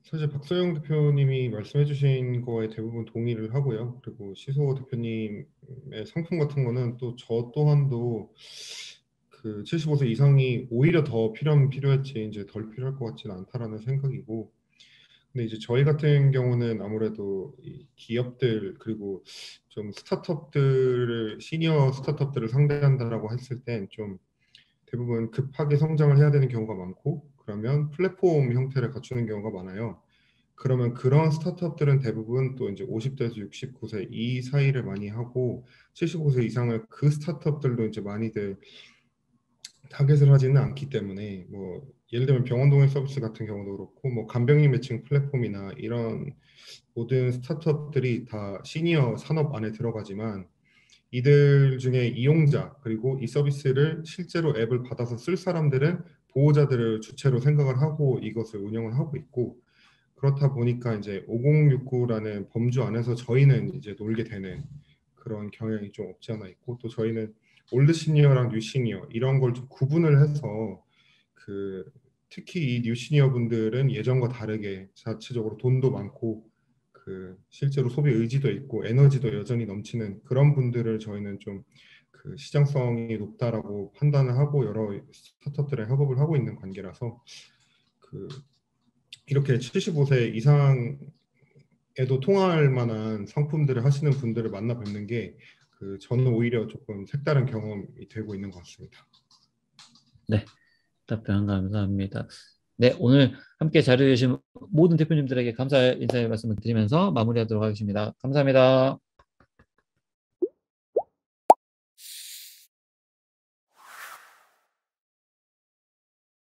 사실 박소영 대표님이 말씀해주신 거에 대부분 동의를 하고요. 그리고 시소 대표님의 상품 같은 거는 또 저 또한도 그 75세 이상이 오히려 더 필요했지 이제 덜 필요할 것 같지는 않다라는 생각이고, 근데 이제 저희 같은 경우는 아무래도 이 기업들 그리고 좀 시니어 스타트업들을 상대한다라고 했을 땐 좀 대부분 급하게 성장을 해야 되는 경우가 많고, 그러면 플랫폼 형태를 갖추는 경우가 많아요. 그러면 그런 스타트업들은 대부분 또 이제 50대에서 69세 이 사이를 많이 하고 75세 이상을 그 스타트업들도 이제 많이들 타겟을 하지는 않기 때문에, 뭐 예를 들면 병원 동행 서비스 같은 경우도 그렇고 뭐 간병인 매칭 플랫폼이나 이런 모든 스타트업들이 다 시니어 산업 안에 들어가지만 이들 중에 이용자 그리고 이 서비스를 실제로 앱을 받아서 쓸 사람들은 보호자들을 주체로 생각을 하고 이것을 운영을 하고 있고, 그렇다 보니까 이제 5069라는 범주 안에서 저희는 이제 놀게 되는 그런 경향이 좀 없지 않아 있고, 또 저희는 올드 시니어랑 뉴 시니어 이런 걸 좀 구분을 해서 특히 이 뉴 시니어 분들은 예전과 다르게 자체적으로 돈도 많고 실제로 소비 의지도 있고 에너지도 여전히 넘치는 그런 분들을 저희는 좀 그 시장성이 높다라고 판단을 하고 여러 스타트업들에 협업을 하고 있는 관계라서 그 이렇게 75세 이상에도 통할 만한 상품들을 하시는 분들을 만나 뵙는 게 그 저는 오히려 조금 색다른 경험이 되고 있는 것 같습니다. 네, 답변 감사합니다. 네, 오늘 함께 자리해 주신 모든 대표님들에게 감사 인사의 말씀을 드리면서 마무리하도록 하겠습니다. 감사합니다.